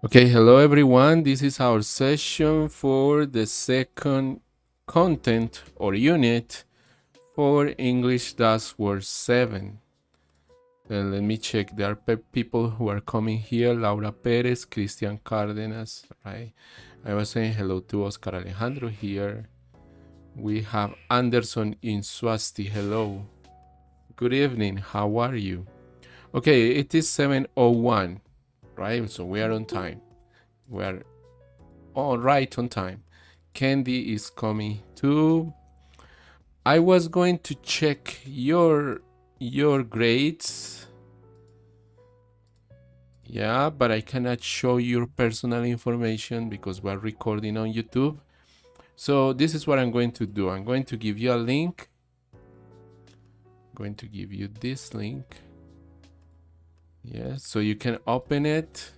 Okay, hello everyone. This is our session for the second content or unit for English Word 7. Let me check. There are people who are coming here. Laura Perez, Cristian Cárdenas, right? I was saying hello to Oscar Alejandro here. We have Anderson in Swasti. Hello. Good evening. How are you? Okay, it is 7:01, right? So we are on time. We are all right on time. Candy is coming too. I was going to check your grades. Yeah, but I cannot show your personal information because we're recording on YouTube. So this is what I'm going to do. I'm going to give you a link. I'm going to give you this link. Yeah, so you can open it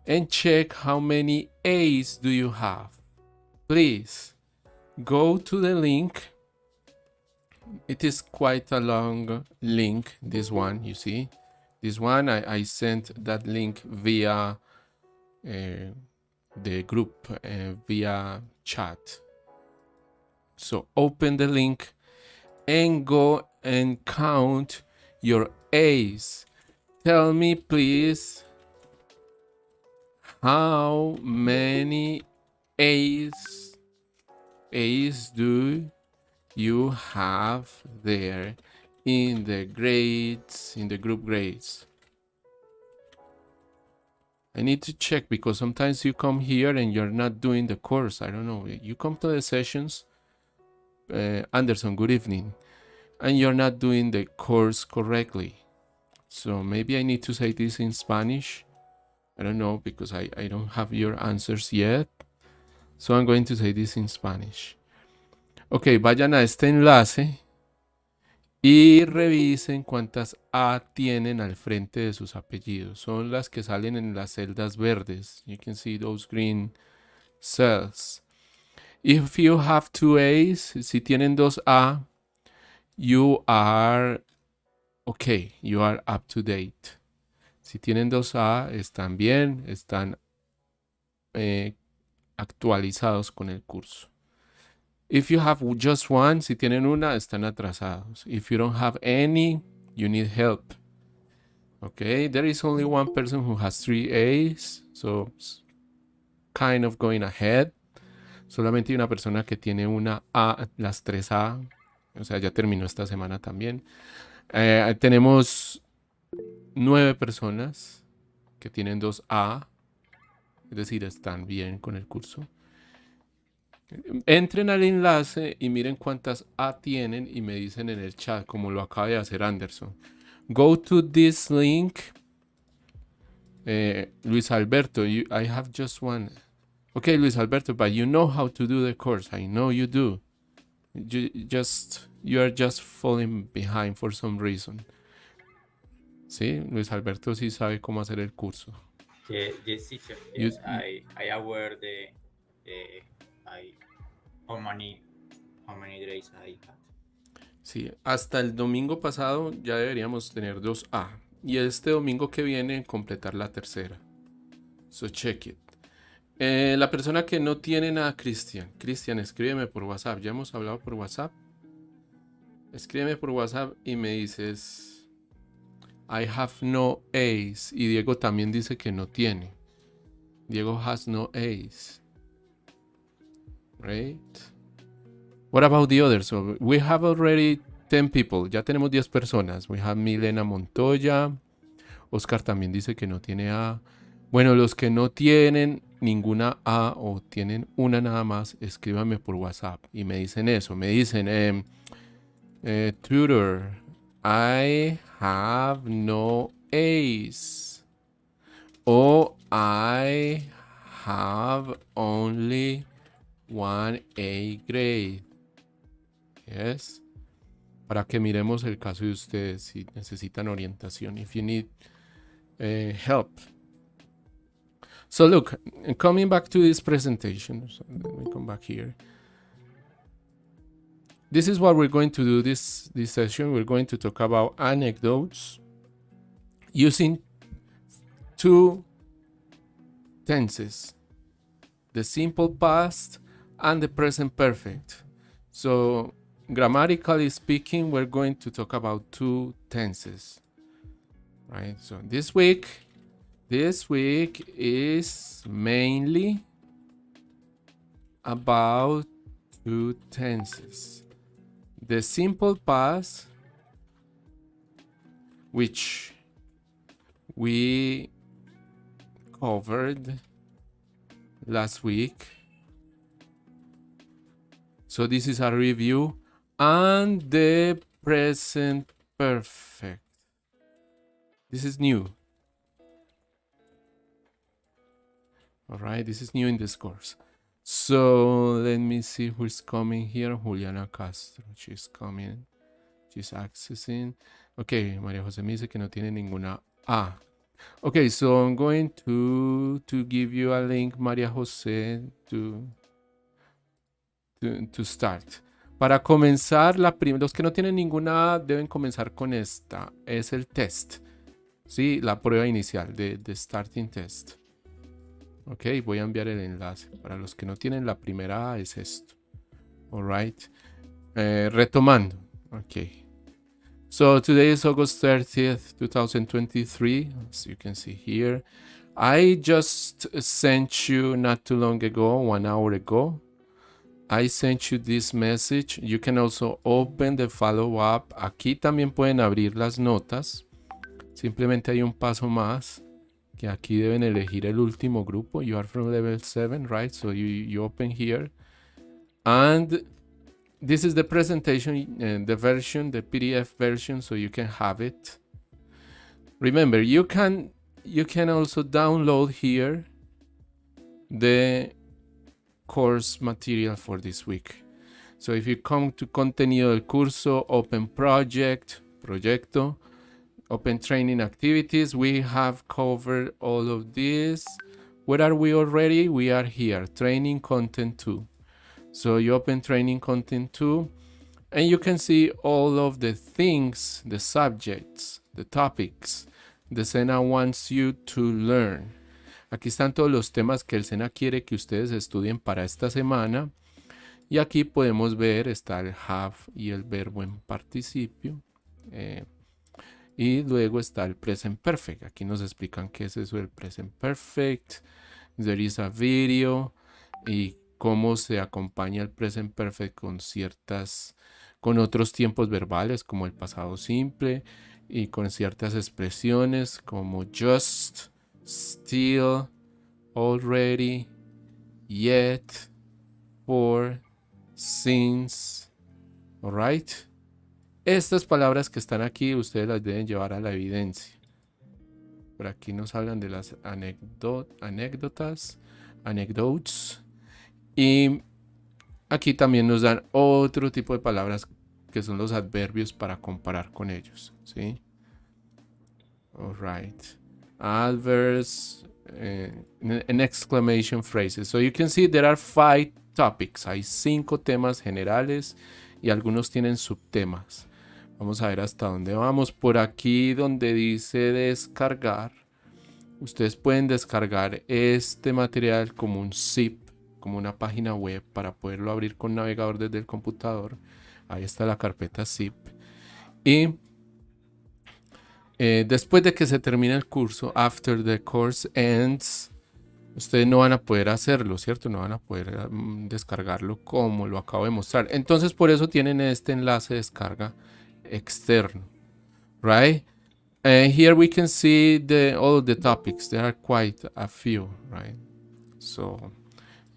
and check how many A's do you have. Please go to the link. It is quite a long link, this one, you see. This one, I sent that link via the group, via chat. So open the link and go and count your A's. Tell me, please, how many A's do you have there in the grades, in the group grades? I need to check because sometimes you come here and you're not doing the course. I don't know. You come to the sessions, Anderson, good evening, and you're not doing the course correctly. So maybe I need to say this in Spanish. I don't know because I don't have your answers yet. So I'm going to say this in Spanish. Ok, vayan a este enlace y revisen cuántas A tienen al frente de sus apellidos. Son las que salen en las celdas verdes. You can see those green cells. If you have two A's, si tienen dos A, you are okay, you are up to date. Si tienen dos A, están bien, están actualizados con el curso. If you have just one, si tienen una, están atrasados. If you don't have any, you need help. Okay, there is only one person who has 3 A's, so kind of going ahead. Solamente hay una persona que tiene una A, las 3 A. O sea, ya terminó esta semana también. Tenemos 9 personas que tienen 2 A. Es decir, están bien con el curso. Entren al enlace y miren cuántas A tienen y me dicen en el chat, como lo acaba de hacer Anderson. Go to this link. Luis Alberto, I have just one. Okay, Luis Alberto, but you know how to do the course. I know you do. You are just falling behind for some reason. Sí, Luis Alberto sí sabe cómo hacer el curso. Yes, teacher. Yes, I aware how many days I had. Sí, hasta el domingo pasado ya deberíamos tener 2 A. Y este domingo que viene completar la tercera. So check it. La persona que no tiene nada, Cristian, escríbeme por WhatsApp. Ya hemos hablado por WhatsApp. Escríbeme por WhatsApp y me dices I have no A's. Y Diego también dice que no tiene. Diego has no A's. Right? What about the others? So we have already 10 people. Ya tenemos 10 personas. We have Milena Montoya. Oscar también dice que no tiene A. Bueno, los que no tienen ninguna A o tienen una nada más, escríbanme por WhatsApp y me dicen eso. Me dicen, tutor, I have no A's. O I have only 1A grade. Yes. Para que miremos el caso de ustedes si necesitan orientación. If you need help. So look, coming back to this presentation, so let me come back here. This is what we're going to do this session. We're going to talk about anecdotes using two tenses, the simple past and the present perfect. So grammatically speaking, we're going to talk about two tenses, right? So this week is mainly about two tenses. The simple past, which we covered last week. So this is a review, and the present perfect. This is new. All right, this is new in this course. So let me see who's coming here. Juliana Castro, she's coming. She's accessing. Okay, María José me dice que no tiene ninguna A. Okay, so I'm going to give you a link, María José, to start. Para comenzar, los que no tienen ninguna A deben comenzar con esta. Es el test. Sí, la prueba inicial de starting test. Ok, voy a enviar el enlace. Para los que no tienen la primera A es esto. Alright. Retomando. Ok. So today is August 30th, 2023. As you can see here. I just sent you not too long ago, 1 hour ago. I sent you this message. You can also open the follow-up. Aquí también pueden abrir las notas. Simplemente hay un paso más. Que aquí deben elegir el último grupo. You are from level 7, right? So you open here. And this is the presentation, the version, the PDF version, so you can have it. Remember, you can also download here the course material for this week. So if you come to contenido del curso, open project, proyecto, open training activities, we have covered all of this. Where are we already? We are here, training content 2. So you open training content 2 and you can see all of the things, the subjects, the topics the SENA wants you to learn. Aquí están todos los temas que el SENA quiere que ustedes estudien para esta semana. Y aquí podemos ver, está el have y el verbo en participio. Y luego está el present perfect. Aquí nos explican qué es eso del present perfect. There is a video. Y cómo se acompaña el present perfect con otros tiempos verbales como el pasado simple y con ciertas expresiones como just, still, already, yet, for, since. Alright. Estas palabras que están aquí ustedes las deben llevar a la evidencia. Por aquí nos hablan de las anécdotas, anecdotes. Y aquí también nos dan otro tipo de palabras que son los adverbios para comparar con ellos, ¿sí? Alright. Adverbs and exclamation phrases. So you can see there are 5 topics. Hay 5 temas generales y algunos tienen subtemas. Vamos a ver hasta dónde vamos. Por aquí donde dice descargar, ustedes pueden descargar este material como un zip, como una página web para poderlo abrir con navegador desde el computador. Ahí está la carpeta zip. Y después de que se termine el curso, after the course ends, ustedes no van a poder hacerlo, ¿cierto? No van a poder descargarlo como lo acabo de mostrar. Entonces por eso tienen este enlace de descarga externo, right? Here we can see all of the topics. There are quite a few, right? So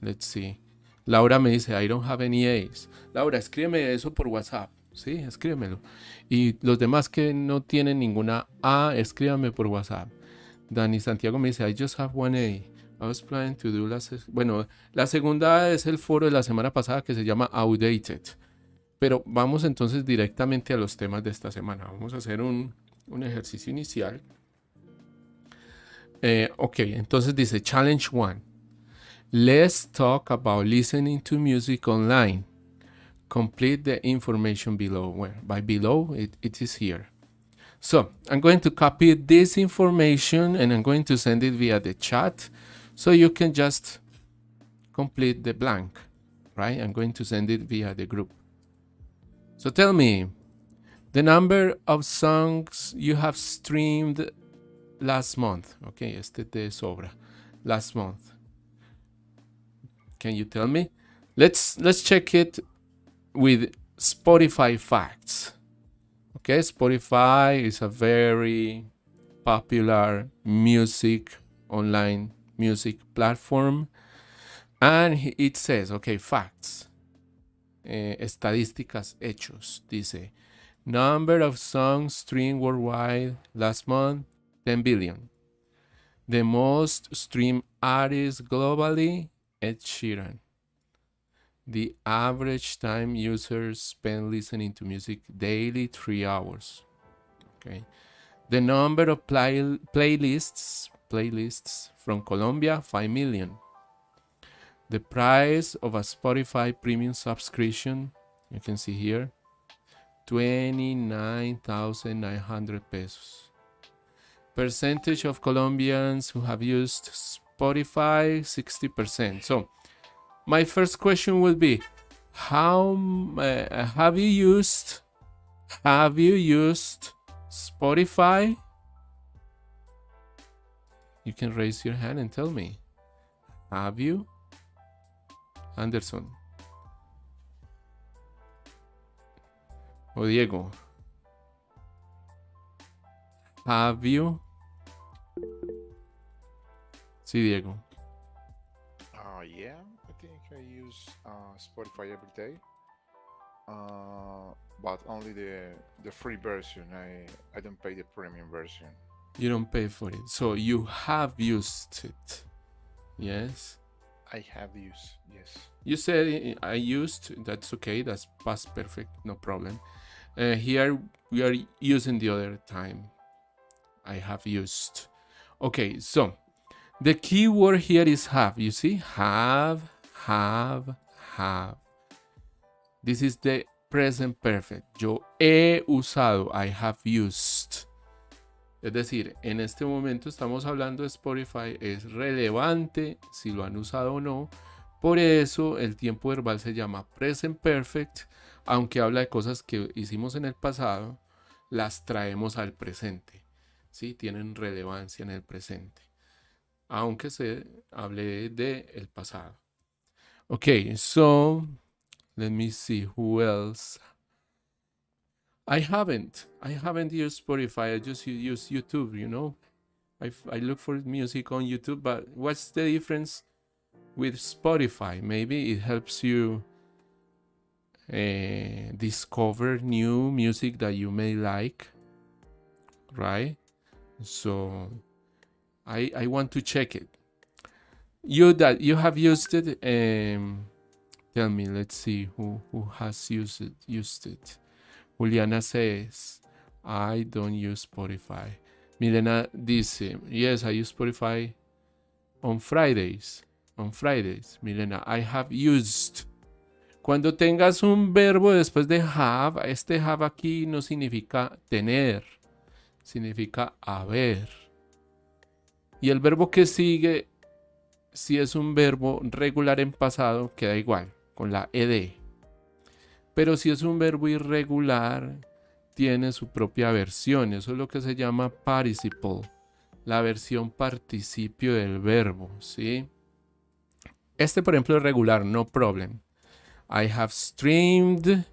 let's see. Laura me dice, I don't have any A's. Laura, escríbeme eso por WhatsApp. Sí, escríbemelo. Y los demás que no tienen ninguna A, escríbame por WhatsApp. Dani Santiago me dice, I just have one A. I was planning to do bueno, la segunda es el foro de la semana pasada que se llama Outdated. Pero vamos entonces directamente a los temas de esta semana. Vamos a hacer un ejercicio inicial. Ok, entonces dice Challenge 1. Let's talk about listening to music online. Complete the information below. Well, by below, it is here. So I'm going to copy this information and I'm going to send it via the chat so you can just complete the blank, right? I'm going to send it via the group. So tell me the number of songs you have streamed last month. Okay, este te sobra. Last month. Can you tell me? Let's check it with Spotify facts. Okay, Spotify is a very popular online music platform, and it says, okay, facts, estadísticas, hechos. Dice, number of songs streamed worldwide last month, 10 billion. The most streamed artist globally, Ed Sheeran. The average time users spend listening to music daily, 3 hours. Okay. The number of playlists from Colombia, 5 million. The price of a Spotify premium subscription, you can see here, 29,900 pesos. Percentage of Colombians who have used Spotify, 60%. So my first question will be, how have you used Spotify? You can raise your hand and tell me. Have you? Anderson. O Diego. Have you? Sí, Diego. Yeah, I think I use Spotify every day, but only the free version. I don't pay the premium version. You don't pay for it, so you have used it. Yes. I have used, yes. You said I used. That's okay. That's past perfect. No problem. Here we are using the other time. I have used. Okay, so the key word here is have. You see? Have. This is the present perfect. Yo he usado. I have used. Es decir, en este momento estamos hablando de Spotify. Es relevante si lo han usado o no. Por eso el tiempo verbal se llama present perfect. Aunque habla de cosas que hicimos en el pasado, las traemos al presente. ¿Sí? Tienen relevancia en el presente, aunque se hable de el pasado. Okay, so let me see who else. I haven't used Spotify. I just use YouTube, you know. I look for music on YouTube, but what's the difference with Spotify? Maybe it helps you discover new music that you may like, right? So I want to check it. You have used it. Tell me. Let's see who has used it. Juliana says, I don't use Spotify. Milena dice, yes, I use Spotify on Fridays. Milena, I have used. Cuando tengas un verbo después de have, este have aquí no significa tener, significa haber. Y el verbo que sigue, si es un verbo regular en pasado, queda igual, con la ed. Pero si es un verbo irregular, tiene su propia versión. Eso es lo que se llama participle, la versión participio del verbo, ¿sí? Este, por ejemplo, es regular, no problem. I have streamed,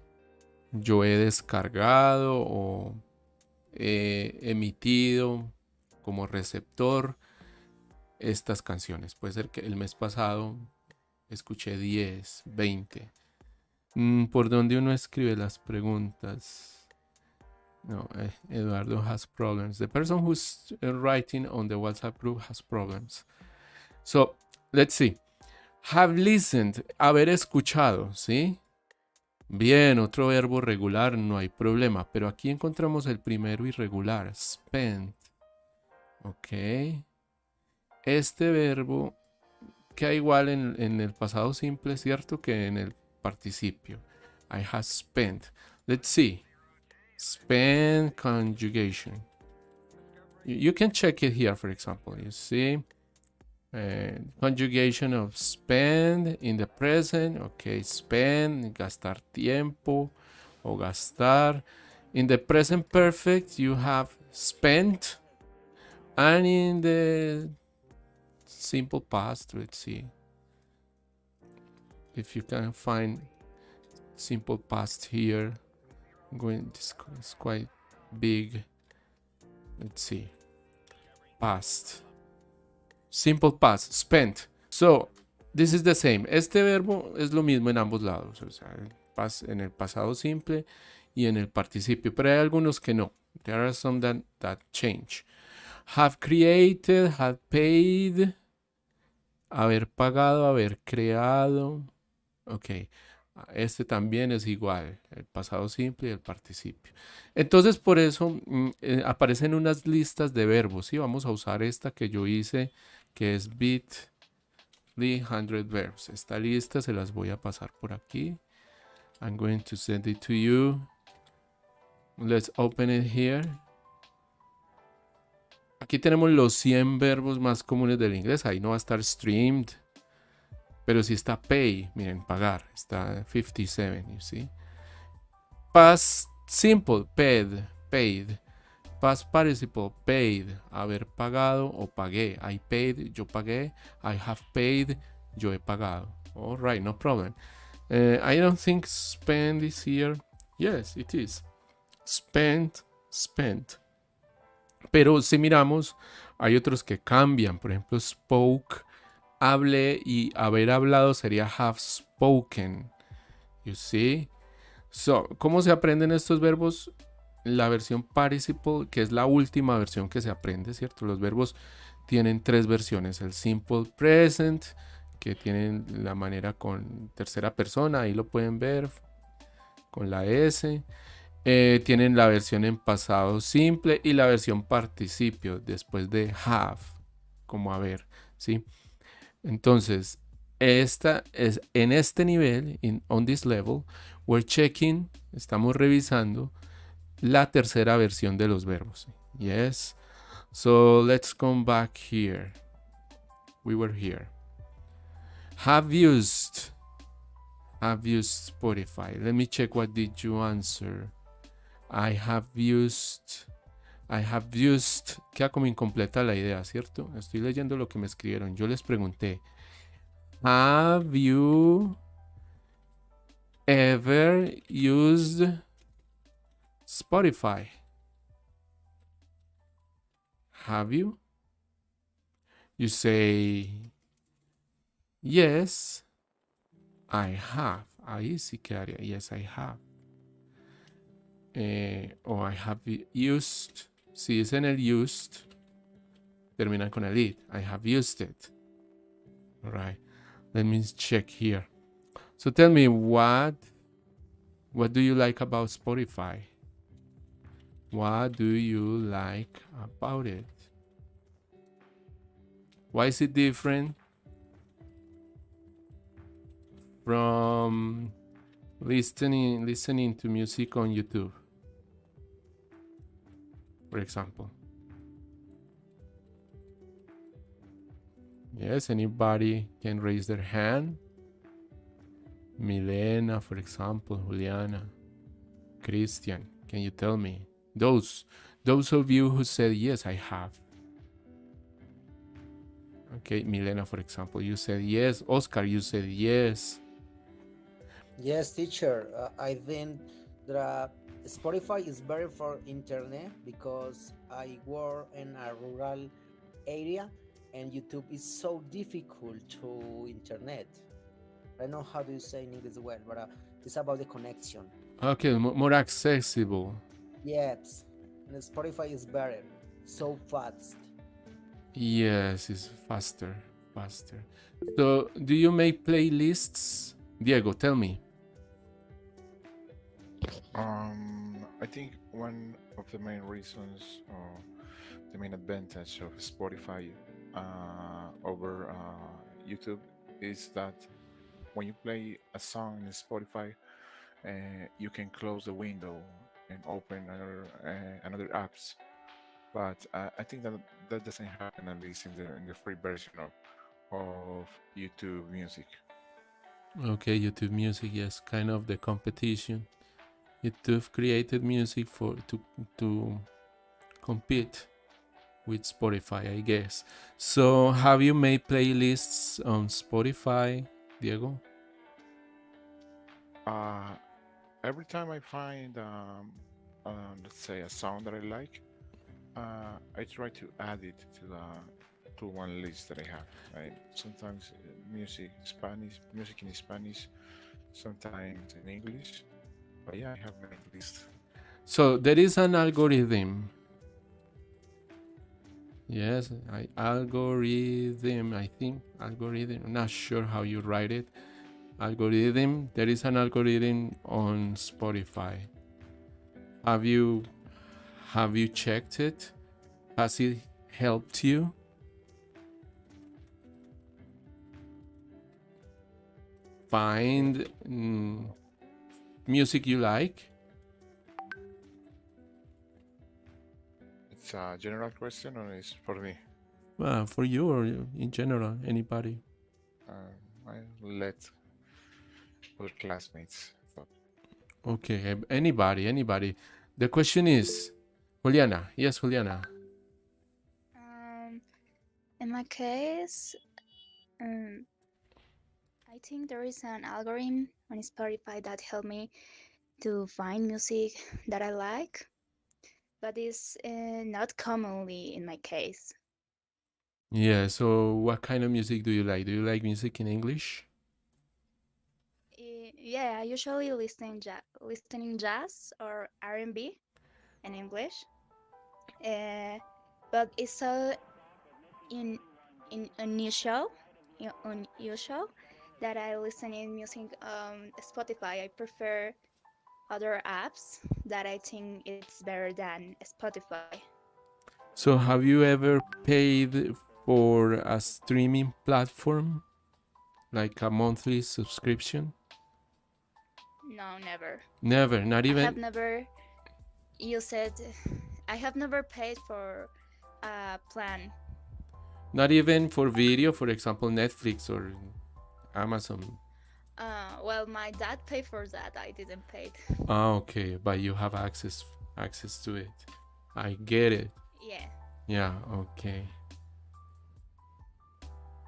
yo he descargado o he emitido como receptor estas canciones. Puede ser que el mes pasado escuché 10, 20. ¿Por dónde uno escribe las preguntas? No, Eduardo has problems. The person who's writing on the WhatsApp group has problems. So, let's see. Have listened, haber escuchado, ¿sí? Bien, otro verbo regular, no hay problema. Pero aquí encontramos el primero irregular, spent. Ok. este verbo queda igual en el pasado simple, ¿cierto? Que en el participio. I have spent. Let's see. Spend conjugation. You can check it here, for example. You see conjugation of spend in the present. Okay, spend, gastar tiempo o gastar. In the present perfect, you have spent. And in the simple past, let's see if you can find simple past here. This is quite big. Let's see. Past. Simple past. Spent. So, this is the same. Este verbo es lo mismo en ambos lados. O sea, en el pasado simple y en el participio. Pero hay algunos que no. There are some that change. Have created, have paid. Haber pagado, haber creado. Ok. Este también es igual, el pasado simple y el participio. Entonces, por eso aparecen unas listas de verbos. ¿Sí? Vamos a usar esta que yo hice, que es bit.ly 100 verbs. Esta lista se las voy a pasar por aquí. I'm going to send it to you. Let's open it here. Aquí tenemos los 100 verbos más comunes del inglés. Ahí no va a estar streamed. Pero si está pay, miren, pagar, está 57, you see. Past simple, paid. Past participle, paid, haber pagado o pagué. I paid, yo pagué. I have paid, yo he pagado. All right, no problem. I don't think spend is here. Yes, it is. Spent. Pero si miramos, hay otros que cambian. Por ejemplo, spoke. Hable y haber hablado sería have spoken. You see? So, ¿cómo se aprenden estos verbos? La versión participle, que es la última versión que se aprende, ¿cierto? Los verbos tienen 3 versiones. El simple present, que tienen la manera con tercera persona, ahí lo pueden ver, con la S. Tienen la versión en pasado simple y la versión participio, después de have, como haber, ¿sí? Entonces, esta es en este nivel, on this level, we're checking, estamos revisando la tercera versión de los verbos. Yes. So let's come back here. We were here. Have used Spotify. Let me check what did you answer. I have used. Queda como incompleta la idea, ¿cierto? Estoy leyendo lo que me escribieron. Yo les pregunté, have you ever used Spotify? Have you? You say, yes, I have. Ahí sí quedaría, yes, I have. O I have used. Si dicen el used, terminan con el it. I have used it. All right. Let me check here. So tell me, what do you like about Spotify? What do you like about it? Why is it different from listening to music on YouTube, for example? Yes, anybody can raise their hand. Milena, for example, Juliana, Christian, can you tell me? Those of you who said yes, I have. Okay, Milena, for example, you said yes. Oscar, you said yes. Yes, teacher. I think that Spotify is better for internet because I work in a rural area and YouTube is so difficult to internet. I don't know how do you say in English well, but it's about the connection. Okay, more accessible. Yes, and Spotify is better, so fast. Yes, it's faster. So, do you make playlists? Diego, tell me. I think one of the main reasons, or the main advantage of Spotify over YouTube is that when you play a song in Spotify, you can close the window and open another apps. But I think that that doesn't happen, at least in the free version of YouTube Music. Okay, YouTube Music, yes, kind of the competition. YouTube created music to compete with Spotify, I guess. So, have you made playlists on Spotify, Diego? Every time I find, let's say, a song that I like, I try to add it to one list that I have. Right? Sometimes music in Spanish, sometimes in English. But yeah, I have made lists. So there is an algorithm. Yes, algorithm. I think algorithm. I'm not sure how you write it. Algorithm. There is an algorithm on Spotify. Have you checked it? Has it helped you? Find music you like? It's a general question, or is for me? For you or in general, anybody? I let other classmates talk. Okay, anybody. The question is, Juliana. Yes, Juliana. In my case, I think there is an algorithm on Spotify that helped me to find music that I like, but it's not commonly in my case. Yeah, so what kind of music do you like? Do you like music in English? Yeah, I usually listening jazz or R&B in English. But it's so unusual that I listen in music Spotify. I prefer other apps that I think it's better than Spotify. So have you ever paid for a streaming platform? Like a monthly subscription? No, never. Never, not even. I have never used it. I have never paid for a plan. Not even for video, for example, Netflix or Amazon. Well, my dad paid for that. I didn't pay. Okay, but you have access to it. I get it. Yeah. Yeah, okay.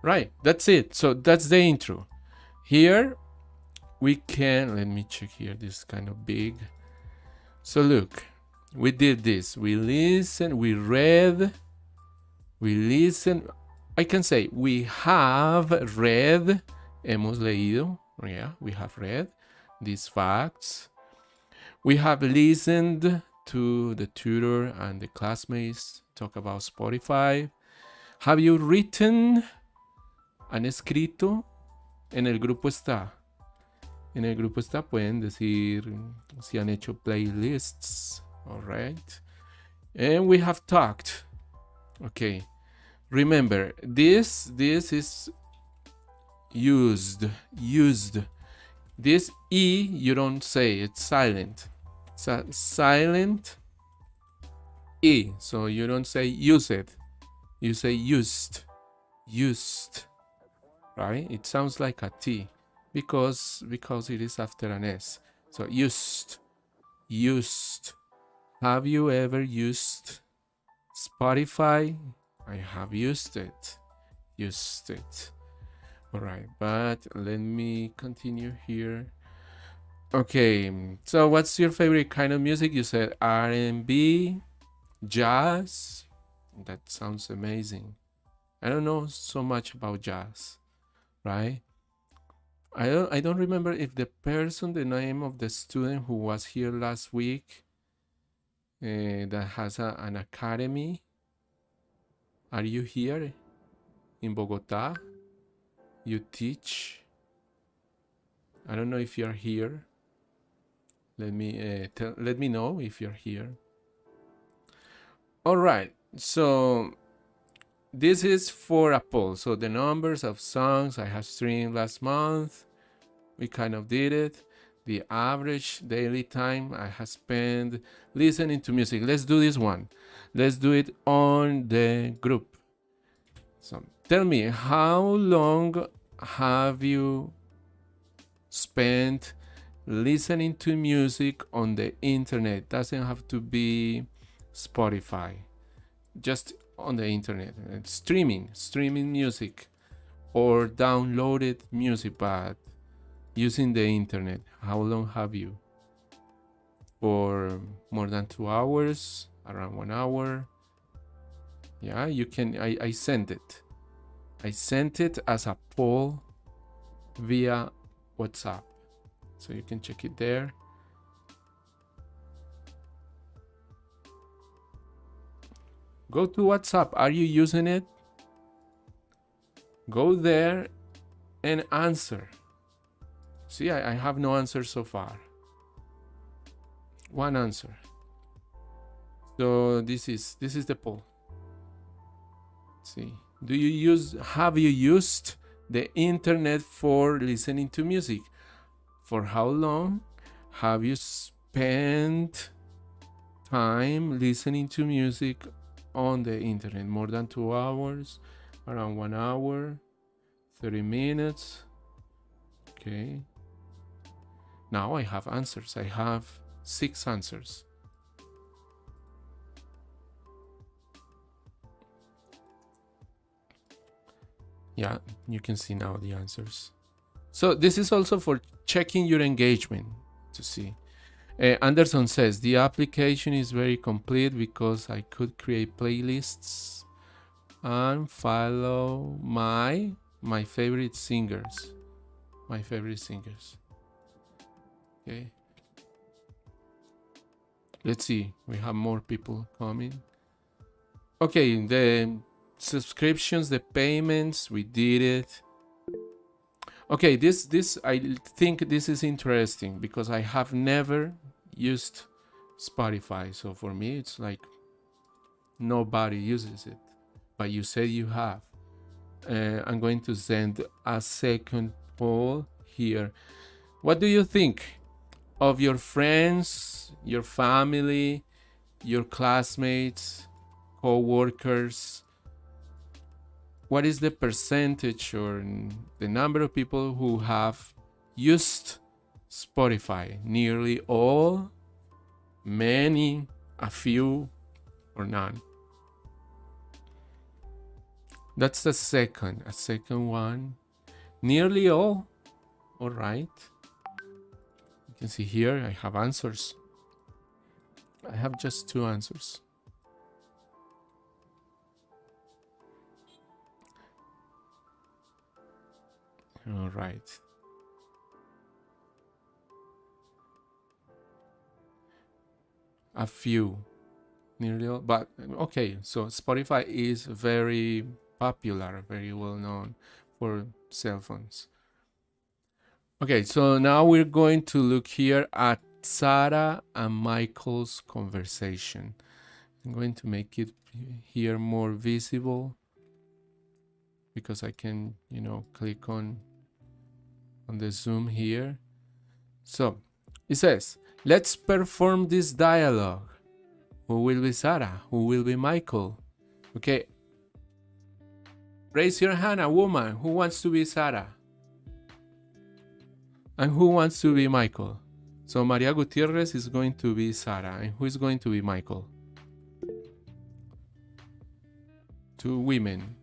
Right, that's it. So that's the intro. Here we can, let me check here, this is kind of big. So look, we did this. We listened, we read, we listened. I can say we have read, hemos leído, yeah, we have read these facts. We have listened to the tutor and the classmates talk about Spotify. Have you written? ¿Han escrito? En el grupo está. En el grupo está, pueden decir si han hecho playlists. All right. And we have talked. Okay. Remember, this is used. This E, you don't say, it's silent. It's a silent E. So you don't say use it. You say used. Right? It sounds like a T because it is after an S. So used. Have you ever used Spotify? I have used it. All right, but let me continue here. Okay, so what's your favorite kind of music? You said R&B, jazz. That sounds amazing. I don't know so much about jazz, right? I don't remember if the name of the student who was here last week that has an academy. Are you here in Bogota? You teach? I don't know if you're here. Let me know if you're here. All right. So this is for a poll. So the numbers of songs I have streamed last month, we kind of did it. The average daily time I have spent listening to music. Let's do this one. Let's do it on the group. So tell me, how long have you spent listening to music on the internet? Doesn't have to be Spotify, just on the internet. Streaming music, or downloaded music, but using the internet. How long have you? For more than 2 hours, around 1 hour? Yeah, you can. I sent it. I sent it as a poll via WhatsApp, so you can check it there. Go to WhatsApp. Are you using it? Go there and answer. See, I have no answer so far. One answer. So this is the poll. See, have you used the internet for listening to music? For how long have you spent time listening to music on the internet? More than 2 hours, around 1 hour, 30 minutes. Okay. Now I have answers. I have 6 answers. Yeah, you can see now the answers. So this is also for checking your engagement to see. Anderson says the application is very complete because I could create playlists and follow my favorite singers. My favorite singers. Okay. Let's see. We have more people coming. Okay, the subscriptions, the payments, we did it. Okay, this I think this is interesting because I have never used Spotify. So for me, it's like nobody uses it. But you said you have. I'm going to send a second poll here. What do you think of your friends, your family, your classmates, co-workers? What is the percentage or the number of people who have used Spotify? Nearly all, many, a few, or none? That's a second one. Nearly all. All right. You can see here I have answers. I have just 2 answers. All right. A few. Nearly all. But okay, so Spotify is very popular, very well known for cell phones. Okay, so now we're going to look here at Sarah and Michael's conversation. I'm going to make it here more visible because I can, click on the zoom here. So it says, let's perform this dialogue. Who will be Sarah? Who will be Michael? Okay. Raise your hand, a woman. Who wants to be Sarah? And who wants to be Michael? So Maria Gutierrez is going to be Sarah. And who is going to be Michael? 2 women.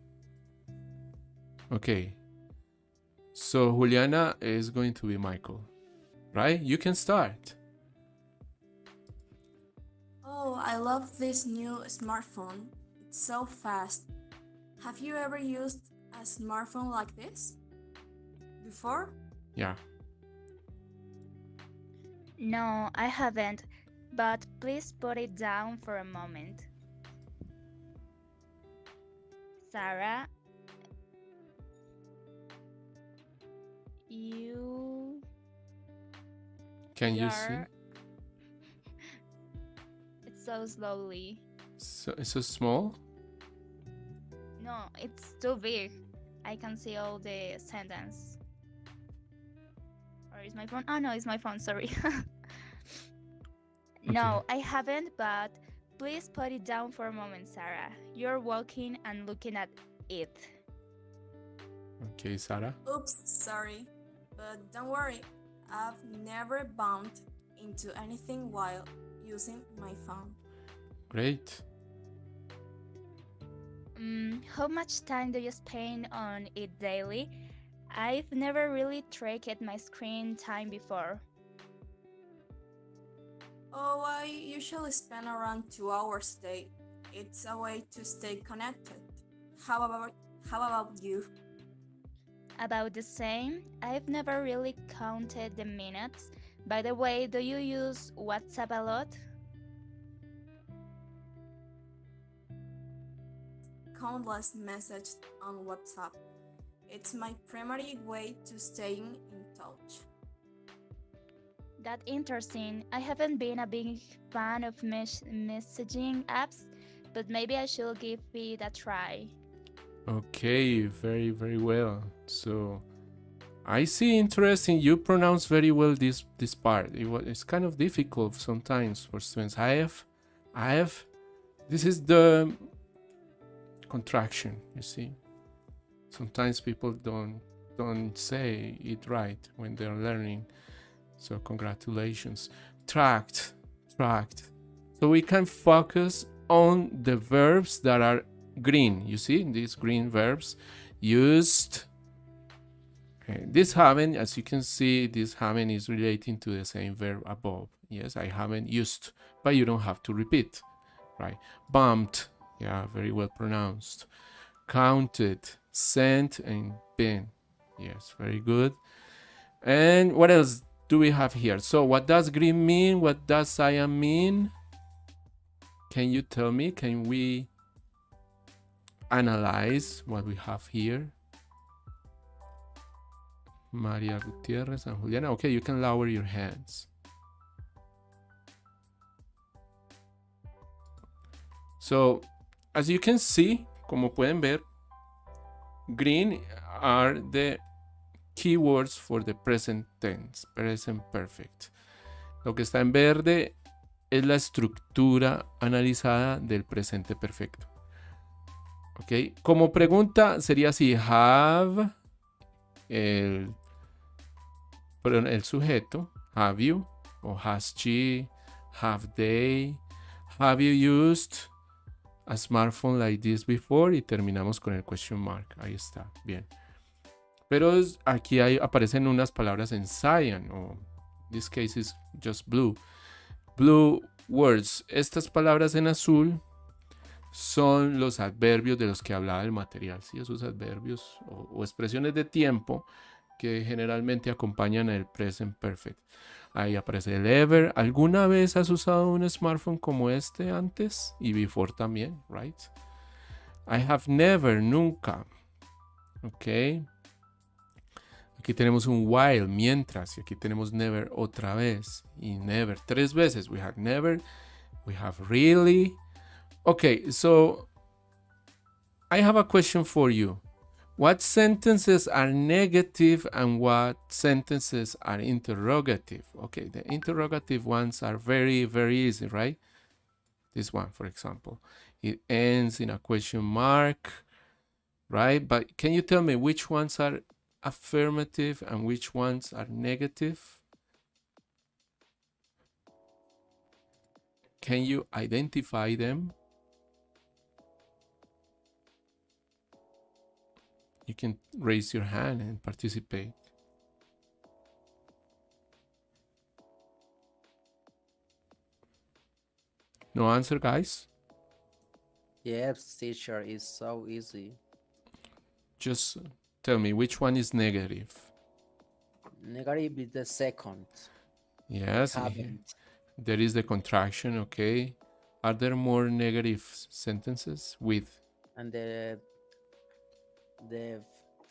Okay. So Juliana is going to be Michael. Right? You can start. Oh, I love this new smartphone. It's so fast. Have you ever used a smartphone like this before? Yeah. No, I haven't, but please put it down for a moment. Sarah, Can you see? It's so slowly. So it's so small? No, No, it's too big. I can see all the sentence. Or is my phone? Oh no, it's my phone, sorry. No, I haven't, but please put it down for a moment, Sarah. You're walking and looking at it. Okay, Sarah. Oops, sorry. But don't worry, I've never bumped into anything while using my phone. Great. How much time do you spend on it daily? I've never really tracked my screen time before. Oh, I usually spend around 2 hours a day. It's a way to stay connected. How about you? About the same. I've never really counted the minutes. By the way, do you use WhatsApp a lot? Countless messages on WhatsApp. It's my primary way to staying in touch. That's interesting. I haven't been a big fan of messaging apps, but maybe I should give it a try. Okay, very, very well. So I see interesting. You pronounce very well this part. It's kind of difficult sometimes for students. I have. This is the contraction. You see, sometimes people don't say it right when they're learning. So congratulations. Tracked. So we can focus on the verbs that are green. You see these green verbs used. This haven't, as you can see, this haven't is relating to the same verb above. Yes, I haven't used, but you don't have to repeat, right? Bumped, yeah, very well pronounced. Counted, sent, and been. Yes, very good. And what else do we have here? So what does green mean? What does cyan mean? Can you tell me? Can we analyze what we have here? Maria Gutierrez and Juliana. Okay, you can lower your hands. So, as you can see, como pueden ver, green are the keywords for the present tense, present perfect. Lo que está en verde es la estructura analizada del presente perfecto. Ok, como pregunta sería así: have, el sujeto, have you, o has she, have they, have you used a smartphone like this before, y terminamos con el question mark. Ahí está, bien. Pero aquí aparecen unas palabras en cyan, o this case is just blue. Blue words. Estas palabras en azul son los adverbios de los que hablaba el material, ¿sí? Esos adverbios o expresiones de tiempo que generalmente acompañan el present perfect. Ahí aparece el ever. ¿Alguna vez has usado un smartphone como este antes? Y before también, right? I have never, nunca. Ok. Aquí tenemos un while, mientras. Y aquí tenemos never otra vez. Y never 3 veces. We have never. We have really. Okay, so I have a question for you. What sentences are negative and what sentences are interrogative? Okay, the interrogative ones are very, very easy, right? This one, for example, it ends in a question mark, right? But can you tell me which ones are affirmative and which ones are negative? Can you identify them? You can raise your hand and participate. No answer, guys? Yes, teacher, is so easy. Just tell me which one is negative. Negative is the second. Yes, Haven't. there is the contraction, okay. Are there more negative sentences with? And the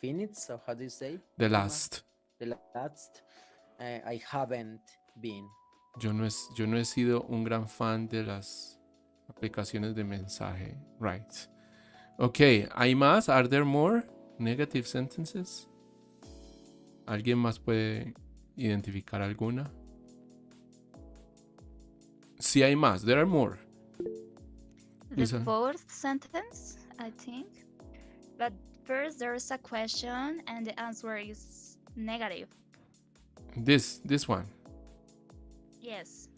finite, so how do you say? The last. The last. I haven't been. Yo no he sido un gran fan de las aplicaciones de mensaje, right? Okay, ¿hay más? Are there more negative sentences? ¿Alguien más puede identificar alguna? Sí hay más. There are more. The Lisa. fourth sentence, I think. But first, there's a question, and the answer is negative. This one. Yes.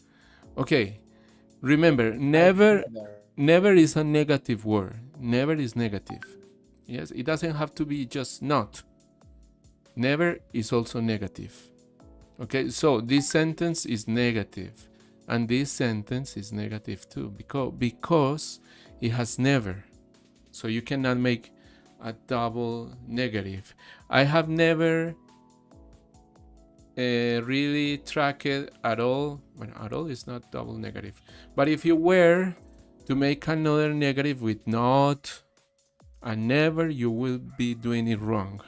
Okay. Remember, I never think there. never is a negative word. Never is negative. Yes, it doesn't have to be just not. Never is also negative. Okay, so this sentence is negative, and this sentence is negative too, because it has never. So you cannot make a double negative. I have never really tracked it at all. Well, at all is not double negative. But if you were to make another negative with not and never, you will be doing it wrong.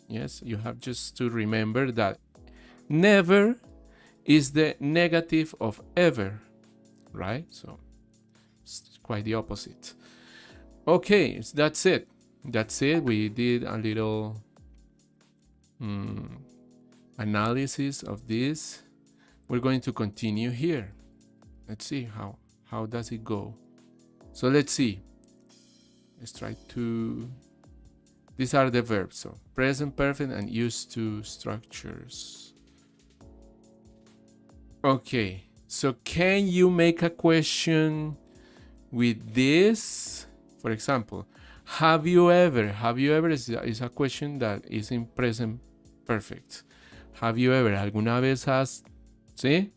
Yes, you have just to remember that never is the negative of ever, right? So it's quite the opposite. Okay, so that's it. That's it. We did a little analysis of this. We're going to continue here. Let's see how does it go. So let's see. Let's try to. These are the verbs. So present perfect and used to structures. Okay. So can you make a question with this? For example, have you ever is a question that is in present perfect. Have you ever, alguna vez has, ¿sí?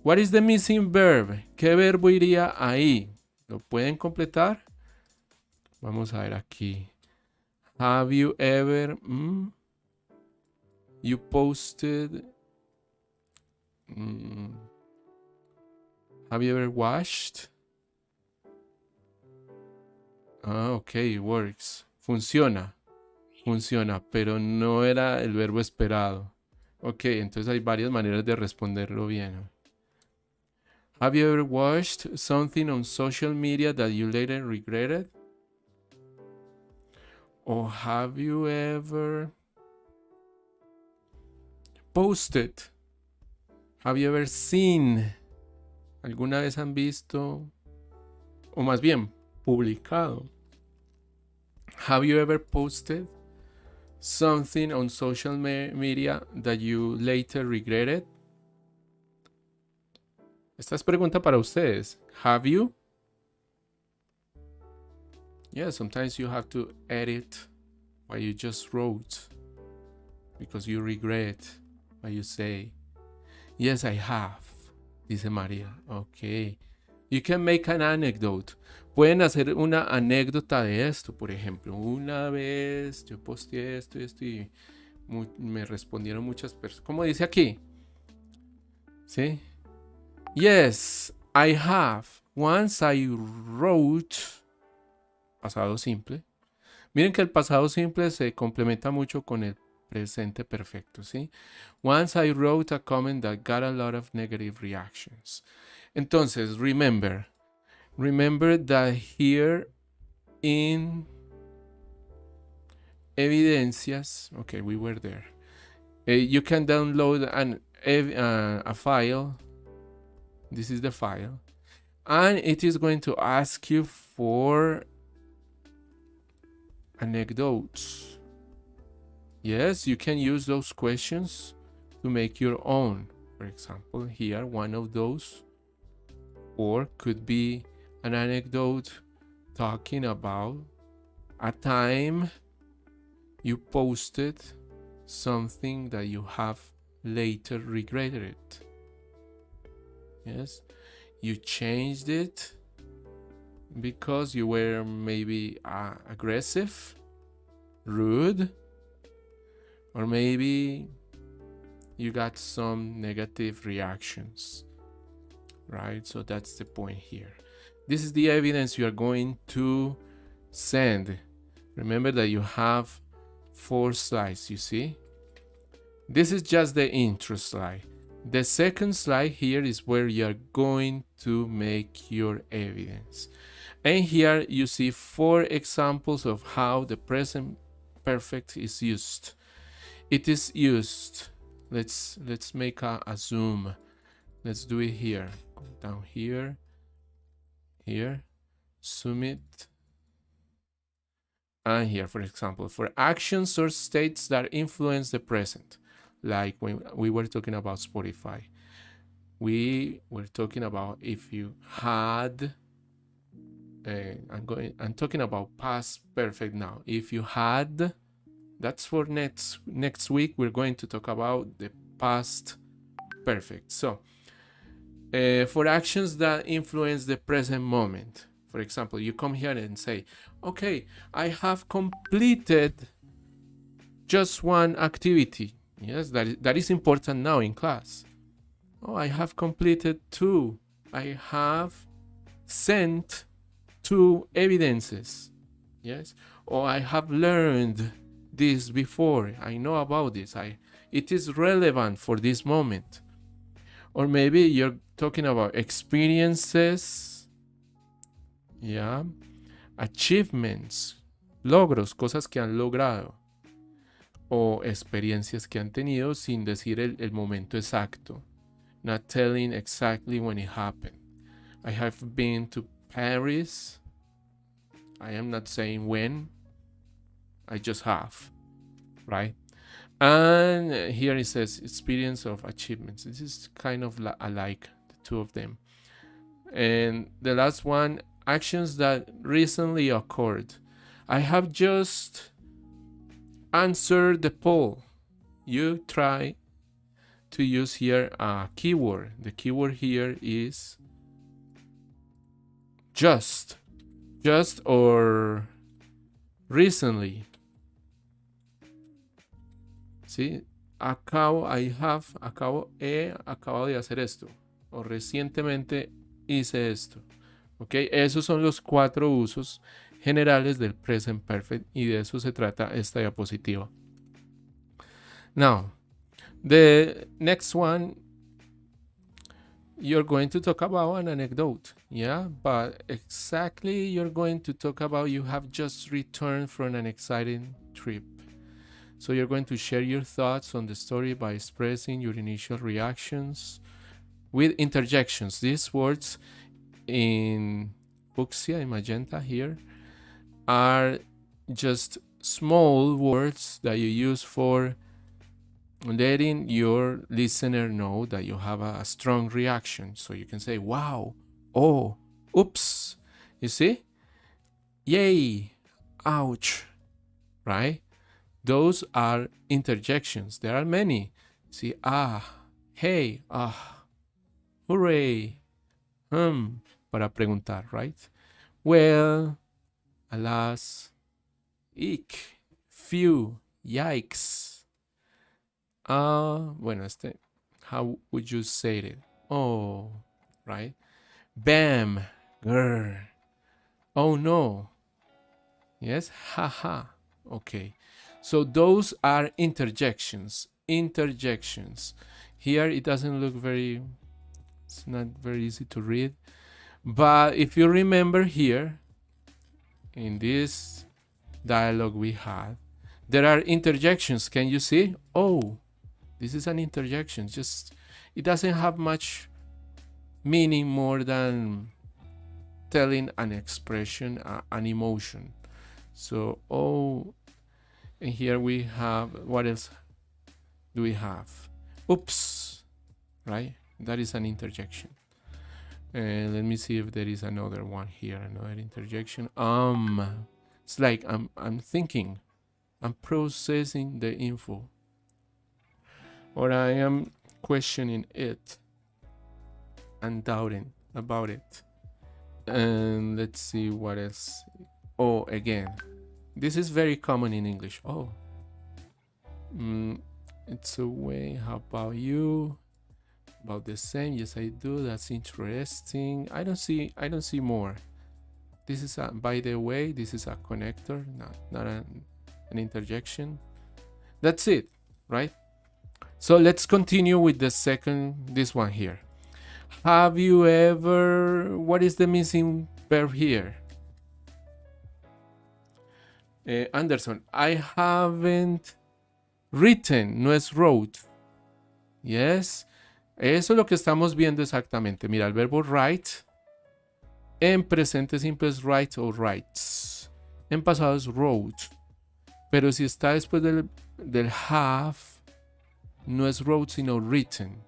What is the missing verb? ¿Qué verbo iría ahí? ¿Lo pueden completar? Vamos a ver aquí. Have you ever, you posted, have you ever washed? Ah, ok, works. Funciona, pero no era el verbo esperado. Ok, entonces hay varias maneras de responderlo bien. Have you ever watched something on social media that you later regretted? Or have you ever posted? Have you ever seen? ¿Alguna vez han visto? O más bien, publicado. Have you ever posted something on social media that you later regretted? Esta es pregunta para ustedes. Have you? Yeah, sometimes you have to edit what you just wrote because you regret what you say. Yes, I have, dice María. Okay. You can make an anecdote. Pueden hacer una anécdota de esto, por ejemplo. Una vez yo posteé esto y esto y me respondieron muchas personas. ¿Cómo dice aquí? ¿Sí? Yes, I have. Once I wrote. Pasado simple. Miren que el pasado simple se complementa mucho con el presente perfecto, ¿sí? Once I wrote a comment that got a lot of negative reactions. Entonces, remember that here in evidencias, okay, we were there. You can download a file. This is the file. And it is going to ask you for anecdotes. Yes, you can use those questions to make your own. For example, here, one of those. Or could be an anecdote talking about a time you posted something that you have later regretted. Yes, you changed it because you were maybe aggressive, rude, or maybe you got some negative reactions, right? So that's the point here. This is the evidence you are going to send. Remember that you have 4 slides, you see? This is just the intro slide. The second slide here is where you are going to make your evidence. And here you see 4 examples of how the present perfect is used. It is used. Let's make a zoom. Let's do it here. Go down here. Here. Zoom it. And here, for example, for actions or states that influence the present, like when we were talking about Spotify. We were talking about if you had, I'm talking about past perfect now. If you had, that's for next week. We're going to talk about the past perfect. So for actions that influence the present moment, for example, you come here and say, okay, I have completed just one activity. Yes, that is important now in class. Oh, I have completed 2. I have sent 2 evidences. Yes, or I have learned this before. I know about this. It is relevant for this moment. Or maybe you're talking about experiences, yeah, achievements, logros, cosas que han logrado, o experiencias que han tenido sin decir el momento exacto, not telling exactly when it happened. I have been to Paris. I am not saying when, I just have, right? And here it says experience of achievements. This is kind of alike, the 2 of them. And the last one, actions that recently occurred. I have just answered the poll. You try to use here a keyword. The keyword here is just or recently. ¿Sí? Acabo de hacer esto. O recientemente hice esto. ¿Ok? Esos son los 4 usos generales del present perfect. Y de eso se trata esta diapositiva. Now, the next one, you're going to talk about an anecdote. Yeah? But exactly you're going to talk about you have just returned from an exciting trip. So you're going to share your thoughts on the story by expressing your initial reactions with interjections. These words in fuchsia, in magenta here, are just small words that you use for letting your listener know that you have a strong reaction. So you can say, wow, oh, oops, you see? Yay, ouch, right? Those are interjections. There are many. See, hey, hooray, para preguntar, right? Well, alas, eek, phew, yikes. Bueno, how would you say it? Oh, right? Bam, grr. Oh no. Yes, haha. Okay. So those are interjections. Interjections. Here it doesn't look it's not very easy to read. But if you remember here, in this dialogue we had, there are interjections. Can you see? Oh, this is an interjection. It doesn't have much meaning more than telling an expression, an emotion. So, oh, and here we have, what else do we have? Oops, right? That is an interjection. And let me see if there is another one here, another interjection. It's like I'm thinking, I'm processing the info, or I am questioning it and doubting about it. And let's see what else. Oh, again, this is very common in English. Oh, it's a way. How about you? About the same? Yes, I do. That's interesting. I don't see more. This is by the way, this is a connector, not an interjection. That's it, right? So let's continue with this one here. Have you ever, what is the missing verb here? Anderson, I haven't written, no es wrote. Yes. Eso es lo que estamos viendo exactamente. Mira, el verbo write en presente simple es write o writes. En pasado es wrote. Pero si está después del have, no es wrote sino written.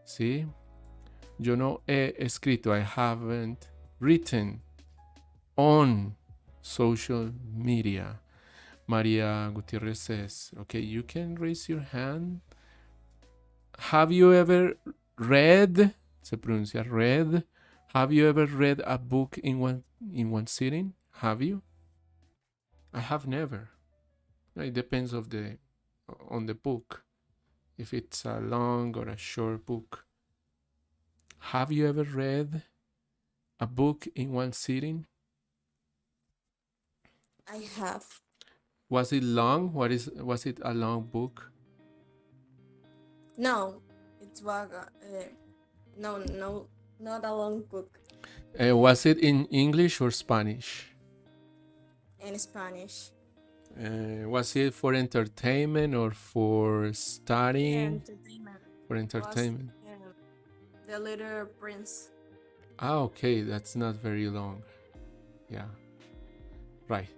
¿Sí? Yo no he escrito. I haven't written on social media. María Gutiérrez says, okay, you can raise your hand. Have you ever read? Se pronuncia read. Have you ever read a book in one sitting? Have you? I have never. It depends on the book. If it's a long or a short book. Have you ever read a book in one sitting? I have. Was it long? Was it a long book? No, it was no, not a long book. Was it in English or Spanish? In Spanish. Was it for entertainment or for studying? Entertainment. For entertainment. Was, The Little Prince. Ah, okay, that's not very long. Yeah. Right.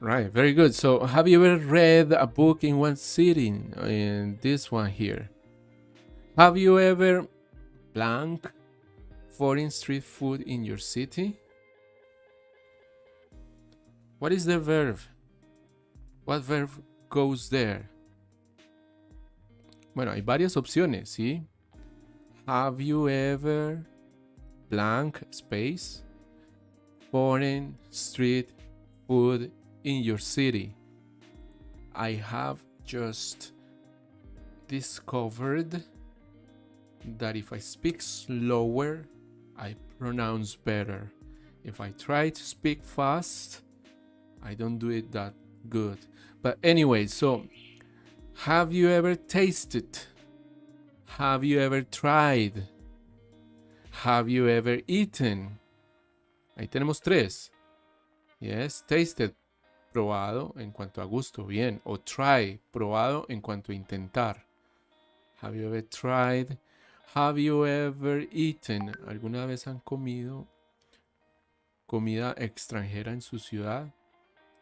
Right, very good. So, have you ever read a book in one sitting? In this one here. Have you ever blank foreign street food in your city? What is the verb? What verb goes there? Bueno, hay varias opciones, ¿sí? Have you ever blank space foreign street food in your city? I have just discovered that if I speak slower, I pronounce better. If I try to speak fast, I don't do it that good. But anyway, so have you ever tasted? Have you ever tried? Have you ever eaten? Ahí tenemos tres. Yes, tasted, probado en cuanto a gusto, bien. O try, probado en cuanto a intentar. Have you ever tried? Have you ever eaten? ¿Alguna vez han comido comida extranjera en su ciudad?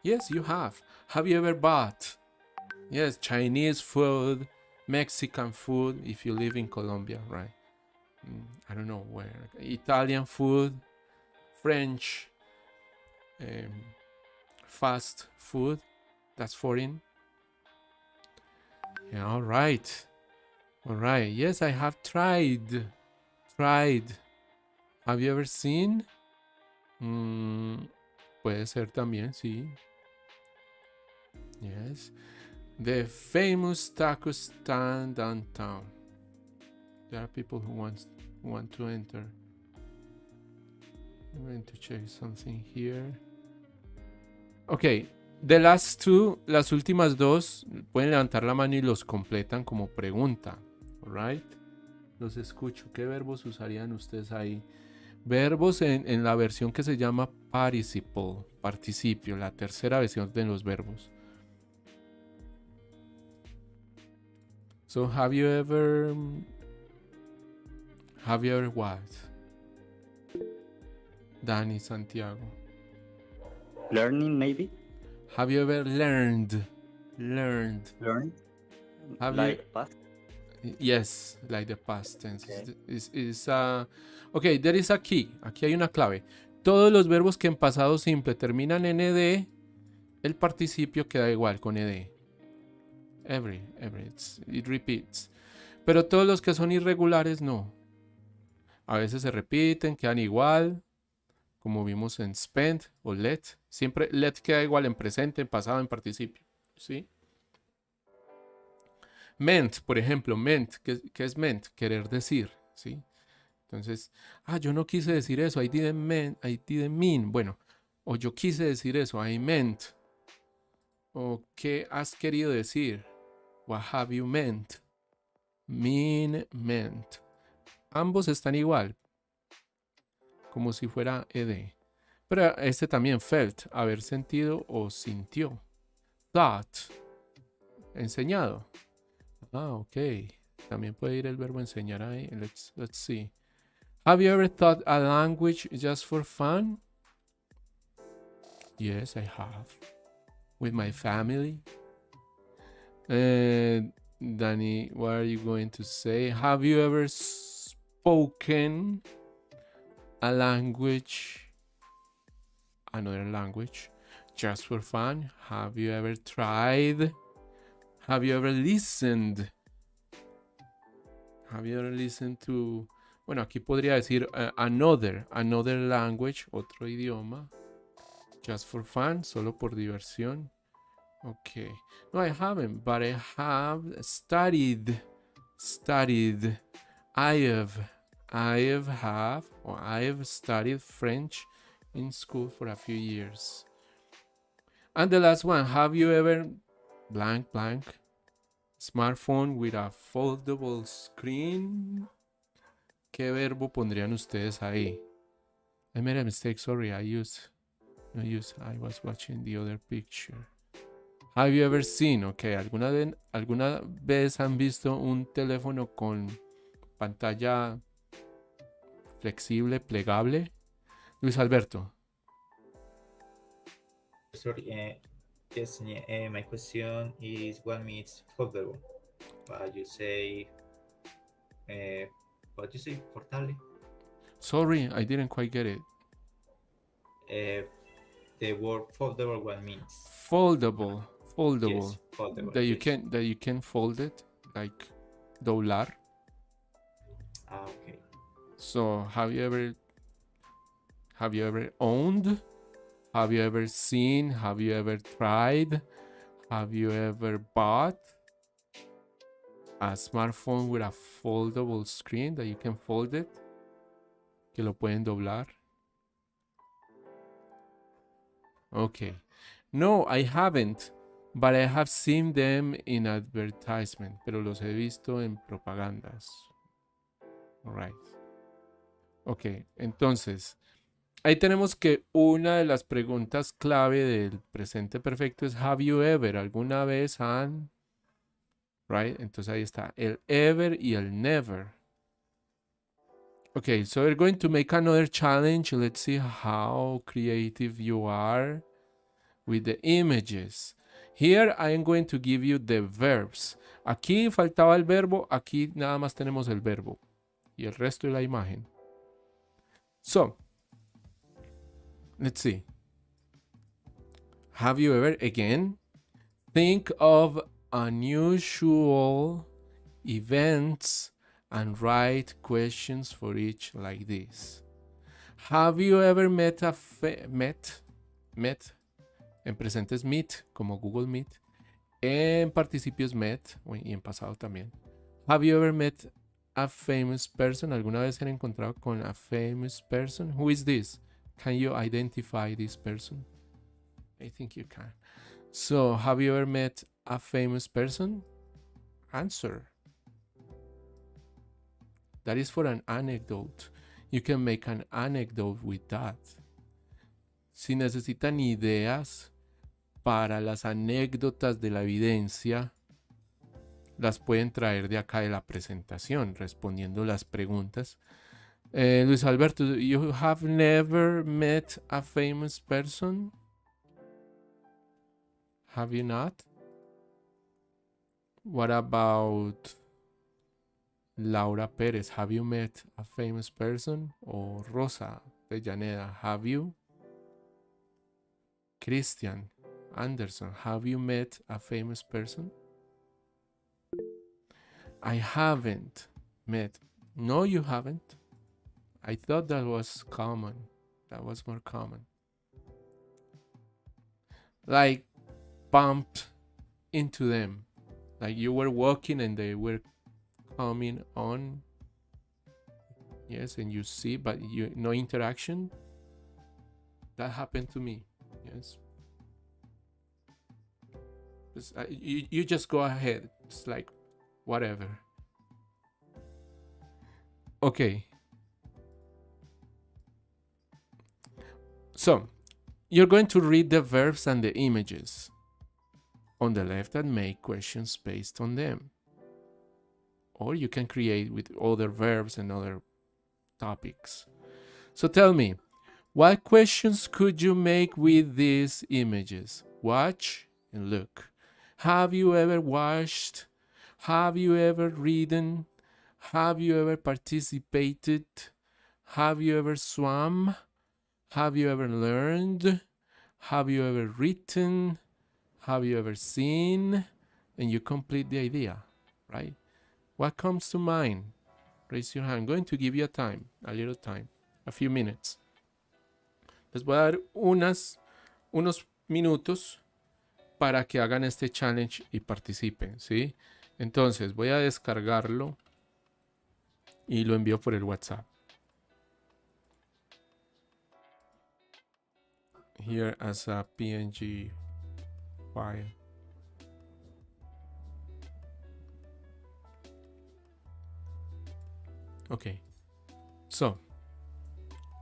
Yes, you have. Have you ever bought? Yes, Chinese food, Mexican food, if you live in Colombia, right? I don't know where. Italian food, French, fast food, that's foreign. Yeah, all right. All right. Yes, I have tried. Have you ever seen? Puede ser también, sí. Yes. The famous taco stand downtown. There are people who want to enter. I'm going to check something here. Okay, the last two, las últimas dos, pueden levantar la mano y los completan como pregunta. Alright. Los escucho. ¿Qué verbos usarían ustedes ahí? Verbos en la versión que se llama participle, participio, la tercera versión de los verbos. So have you ever what? Dani Santiago. Learning, maybe? Have you ever learned? Learn? Have like you? past? Yes, like the past tense. Okay. Okay, there is a key. Aquí hay una clave. Todos los verbos que en pasado simple terminan en ed, el participio queda igual con ed. Every, it repeats. Pero todos los que son irregulares no. A veces se repiten, quedan igual, como vimos en spent o let. Siempre let queda igual en presente, en pasado, en participio. ¿Sí? Meant, por ejemplo, meant, ¿qué es meant? Querer decir, ¿sí? Entonces, yo no quise decir eso, I didn't mean. Bueno, o yo quise decir eso, I meant. O ¿qué has querido decir? What have you meant? Meant. Ambos están igual, como si fuera ed. Pero este también felt, haber sentido o sintió. Thought, enseñado. Ah, ok. También puede ir el verbo enseñar ahí. Let's see. Have you ever taught a language just for fun? Yes, I have. With my family. Danny, what are you going to say? Have you ever spoken a language, another language, just for fun? Have you ever tried? Have you ever listened? Have you ever listened to, bueno, aquí podría decir another language, otro idioma, just for fun, solo por diversión. Okay. No, I haven't, but I have studied. I have studied French in school for a few years. And the last one, have you ever blank smartphone with a foldable screen? ¿Qué verbo pondrían ustedes ahí? I made a mistake, sorry, I was watching the other picture. Have you ever seen? Ok, ¿alguna vez han visto un teléfono con pantalla flexible, plegable? Luis Alberto. Sorry, yes, my question is what means foldable? What you say, portable? Sorry, I didn't quite get it. The word foldable, what means? Foldable. Yes, foldable. That yes. you can fold it, like doblar. Okay. So have you ever owned? Have you ever seen? Have you ever tried? Have you ever bought a smartphone with a foldable screen that you can fold it? Que lo pueden doblar. Okay. No, I haven't, but I have seen them in advertisement. Pero los he visto en propagandas. Alright. Ok, entonces, ahí tenemos que una de las preguntas clave del presente perfecto es have you ever, alguna vez han, right? Entonces ahí está el ever y el never. Okay, so we're going to make another challenge. Let's see how creative you are with the images. Here I am going to give you the verbs. Aquí faltaba el verbo, aquí nada más tenemos el verbo y el resto de la imagen. So, let's see. Have you ever, again, think of unusual events and write questions for each like this. Have you ever met en presentes meet, como Google Meet, en participios met y en pasado también? Have you ever met a famous person? ¿Alguna vez se han encontrado con a famous person? Who is this? Can you identify this person? I think you can. So, have you ever met a famous person? Answer. That is for an anecdote. You can make an anecdote with that. Si necesitan ideas para las anécdotas de la evidencia, las pueden traer de acá de la presentación, respondiendo las preguntas. Luis Alberto, you have never met a famous person? Have you not? What about Laura Pérez? Have you met a famous person? O Rosa de Llaneda, have you? Christian Anderson, have you met a famous person? I haven't met. No, you haven't. I thought that was common. That was more common. Like bumped into them. Like you were walking and they were coming on. Yes, and you see, but no interaction. That happened to me. Yes. You just go ahead. It's like whatever. Okay. So you're going to read the verbs and the images on the left and make questions based on them. Or you can create with other verbs and other topics. So tell me, what questions could you make with these images? Watch and look. Have you ever watched? Have you ever read? Have you ever participated? Have you ever swum? Have you ever learned? Have you ever written? Have you ever seen? And you complete the idea, right? What comes to mind? Raise your hand. I'm going to give you a little time, a few minutes. Les voy a dar unos minutos para que hagan este challenge y participen, ¿sí? Entonces voy a descargarlo y lo envío por el WhatsApp. Here as a PNG file. Okay, so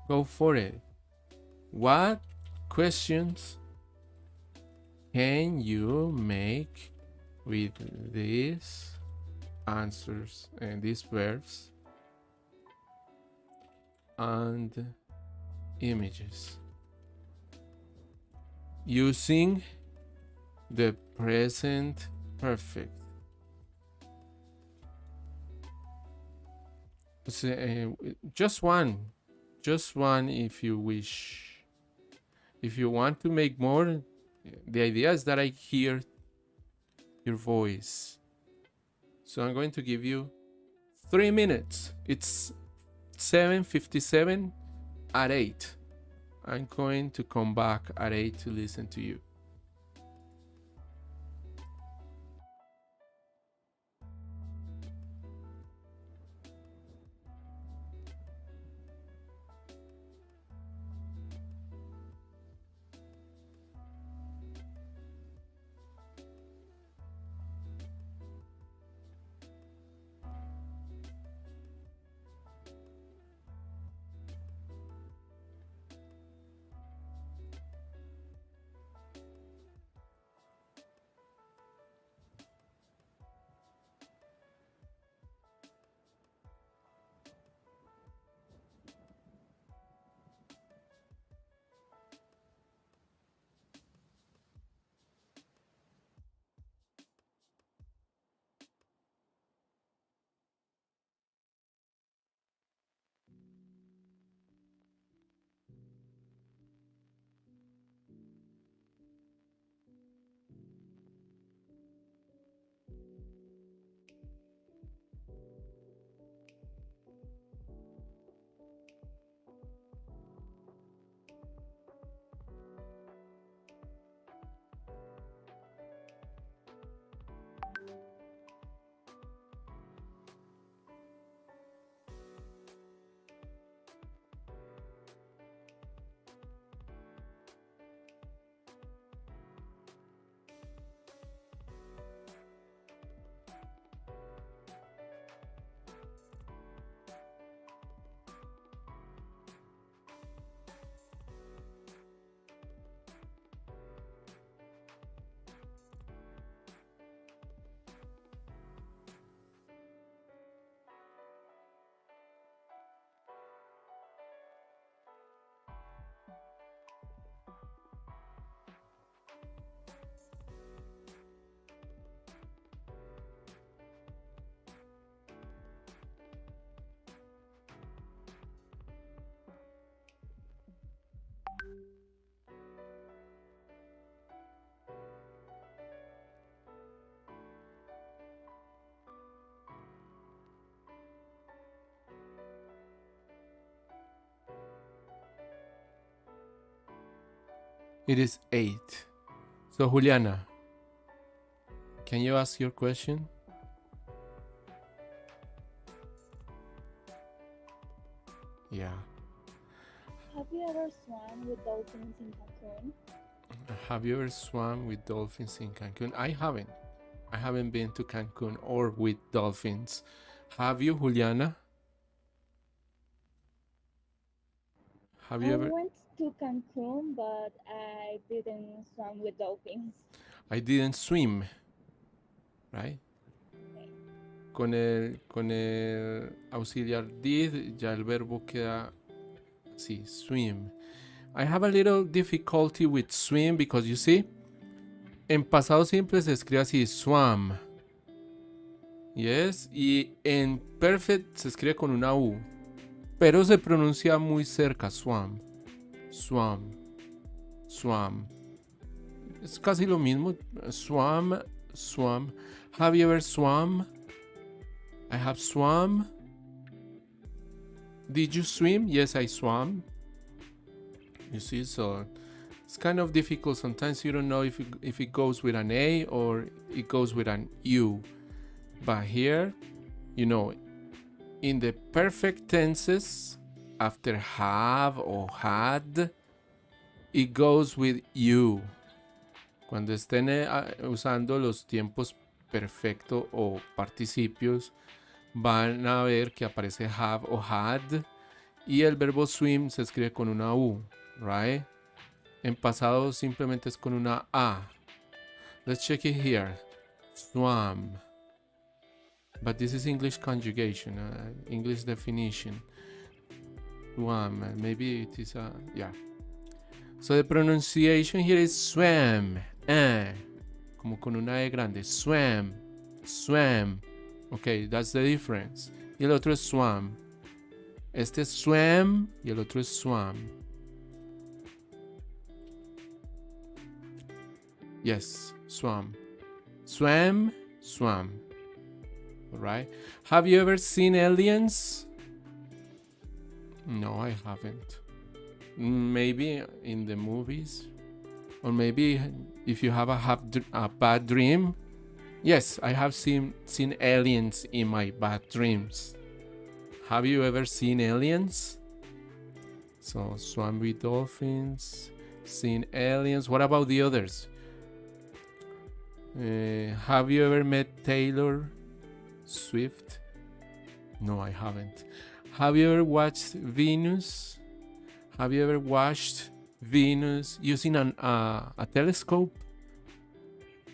go for it. What questions can you make with these answers and these verbs and images using the present perfect? Just one if you wish. If you want to make more, the idea is that I hear your voice. So I'm going to give you 3 minutes. It's 7:57 at 8. I'm going to come back at 8 to listen to you. It is 8. So Juliana, can you ask your question? Yeah. Have you ever swam with dolphins in Cancun? Have you ever swam with dolphins in Cancun? I haven't. I haven't been to Cancun or with dolphins. Have you, Juliana? Have you ever? to Cancun, but I didn't swim with dolphins. I didn't swim, right? Con el auxiliar did, ya el verbo queda así, swim. I have a little difficulty with swim because you see, en pasado simple se escribe así, swam. Yes, y en perfect se escribe con una U, pero se pronuncia muy cerca, swam, swam, swam. Es casi lo mismo, swam, swam. Have you ever swam? I have swam. Did you swim? Yes, I swam. You see, so it's kind of difficult. Sometimes you don't know if it goes with an A or it goes with an U. But here, you know, in the perfect tenses, after have or had, it goes with you. Cuando estén usando los tiempos perfecto o participios, van a ver que aparece have o had y el verbo swim se escribe con una U, right? En pasado simplemente es con una A. Let's check it here. Swam. But this is English conjugation, English definition. Swam. Maybe it is a... yeah. So the pronunciation here is swam. Como con una E grande. Swam. Swam. Okay, that's the difference. Y el otro es swam. Este es swam y el otro es swam. Yes, swam. Swam, swam. Alright. Have you ever seen aliens? No, I haven't. Maybe in the movies. Or maybe if you have a bad dream. Yes, I have seen aliens in my bad dreams. Have you ever seen aliens? So, swam with dolphins, seen aliens. What about the others? Have you ever met Taylor Swift? No, I haven't. Have you ever watched Venus? Have you ever watched Venus using a telescope?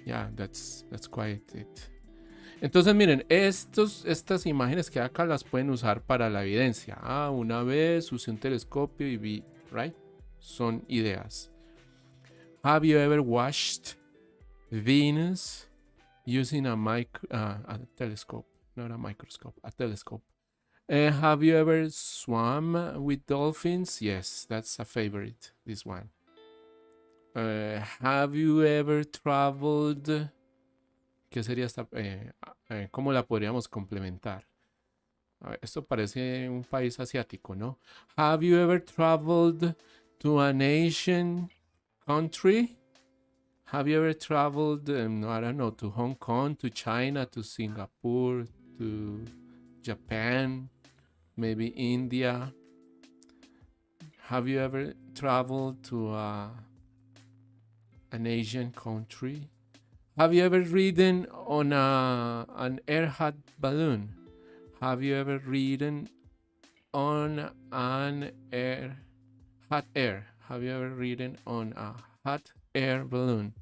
Yeah, that's quite it. Entonces miren, estas imágenes que acá las pueden usar para la evidencia. Una vez usé un telescopio y vi, right? Son ideas. Have you ever watched Venus using a telescope? Not a microscope, a telescope. Have you ever swam with dolphins? Yes, that's a favorite, this one. Have you ever traveled? ¿Qué sería esta? ¿Cómo la podríamos complementar? A ver, esto parece un país asiático, ¿no? Have you ever traveled to an Asian country? Have you ever traveled, I don't know, to Hong Kong, to China, to Singapore, to Japan, maybe India? Have you ever traveled to an Asian country? Have you ever ridden on an air hot balloon? Have you ever ridden on an hot air? Have you ever ridden on a hot air balloon?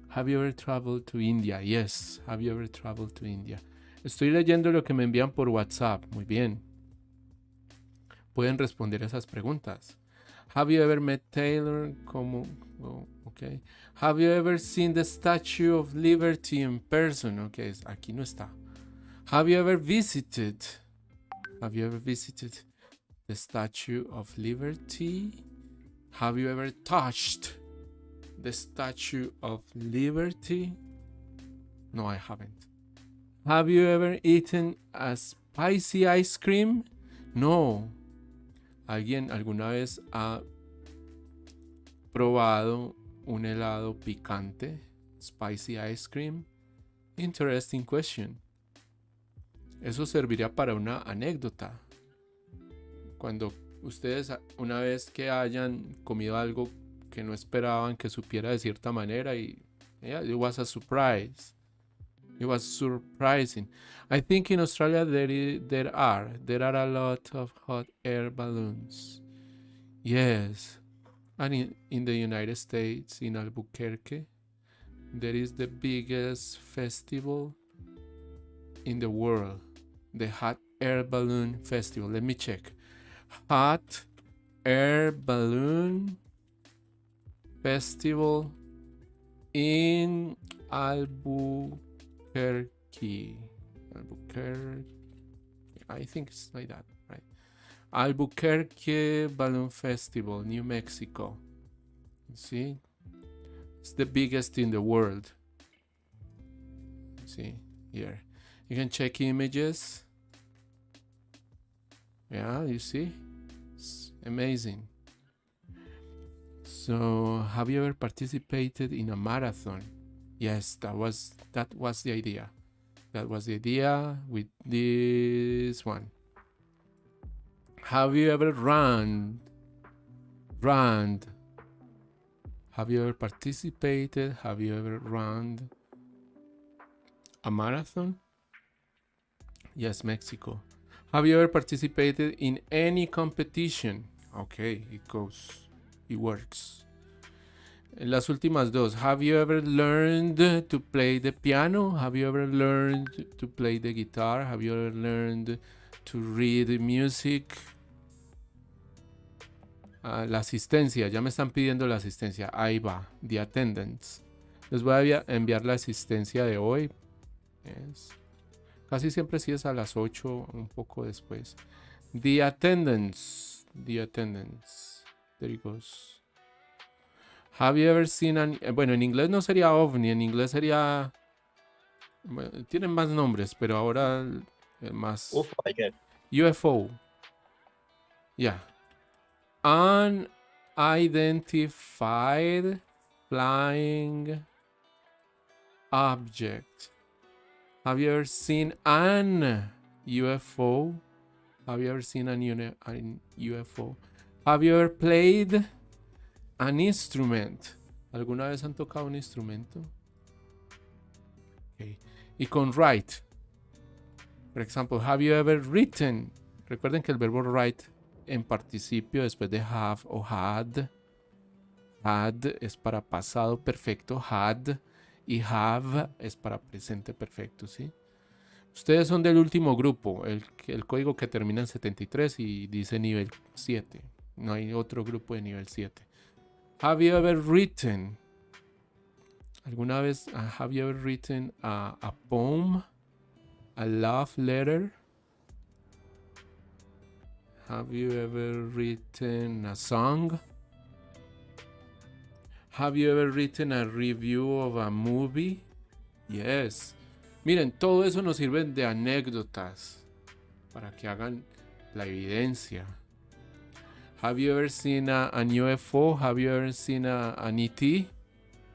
Have you ever traveled to India? Yes. Have you ever traveled to India? Estoy leyendo lo que me envían por WhatsApp. Muy bien. Pueden responder esas preguntas. Have you ever met Taylor? Okay. Have you ever seen the Statue of Liberty in person? Okay, aquí no está. Have you ever visited? Have you ever visited the Statue of Liberty? Have you ever touched the Statue of Liberty? No, I haven't. Have you ever eaten a spicy ice cream? No. ¿Alguien alguna vez ha probado un helado picante? Spicy ice cream? Interesting question. Eso serviría para una anécdota. Cuando ustedes una vez que hayan comido algo que no esperaban que supiera de cierta manera y it was a surprise. It was surprising. I think in Australia there are a lot of hot air balloons. Yes. And in the United States, in Albuquerque, there is the biggest festival in the world, the Hot Air Balloon Festival. Let me check. Hot Air Balloon Festival in Albuquerque. Albuquerque. I think it's like that, right? Albuquerque Balloon Festival, New Mexico. See? It's the biggest in the world. See here. You can check images. Yeah, you see? It's amazing. So, have you ever participated in a marathon? Yes, that was the idea. That was the idea with this one. Have you ever run? Have you ever participated? Have you ever run a marathon? Yes, Mexico. Have you ever participated in any competition? Okay, it goes. It works. Las últimas dos. Have you ever learned to play the piano? Have you ever learned to play the guitar? Have you ever learned to read music? La asistencia. Ya me están pidiendo la asistencia. Ahí va. The attendance. Les voy a enviar la asistencia de hoy. Yes. Casi siempre sí es a las 8, un poco después. The attendance. The attendance. There it goes. Have you ever seen bueno, en inglés no sería ovni, en inglés sería... Bueno, tienen más nombres, pero ahora más... UFO, I guess. UFO. Yeah. Unidentified flying object. Have you ever seen an UFO? Have you ever seen an UFO? Have you ever played an instrument? ¿Alguna vez han tocado un instrumento? Okay. Y con write. For example, have you ever written? Recuerden que el verbo write en participio después de have o had. Had es para pasado perfecto, had. Y have es para presente perfecto, ¿sí? Ustedes son del último grupo, el código que termina en 73 y dice nivel 7. No hay otro grupo de nivel 7. Have you ever written? ¿Alguna vez have you ever written a poem? A love letter? Have you ever written a song? Have you ever written a review of a movie? Yes. Miren, todo eso nos sirve de anécdotas para que hagan la evidencia. Have you ever seen an UFO? Have you ever seen an ET?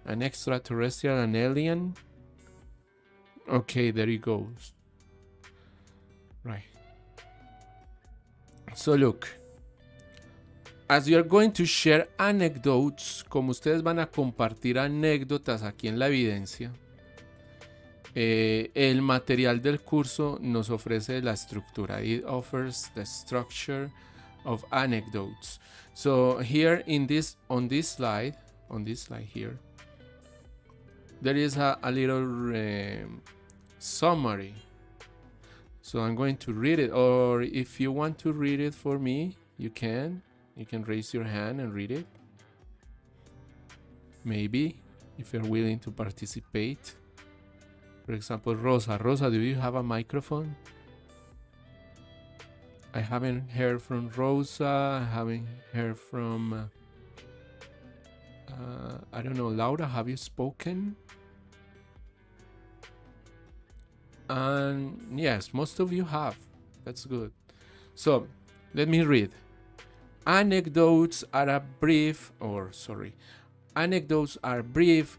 An extraterrestrial, an alien? Okay, there it goes. Right. So look. As you are going to share anecdotes, como ustedes van a compartir anécdotas aquí en la evidencia, el material del curso nos ofrece la estructura. It offers the structure of anecdotes. So here on this slide here, there is a little summary. So I'm going to read it, or if you want to read it for me, you can. You can raise your hand and read it. Maybe, if you're willing to participate. For example, Rosa. Rosa, do you have a microphone? I haven't heard from Rosa. I haven't heard from... I don't know, Laura, have you spoken? And yes, most of you have. That's good. So, let me read. Anecdotes are brief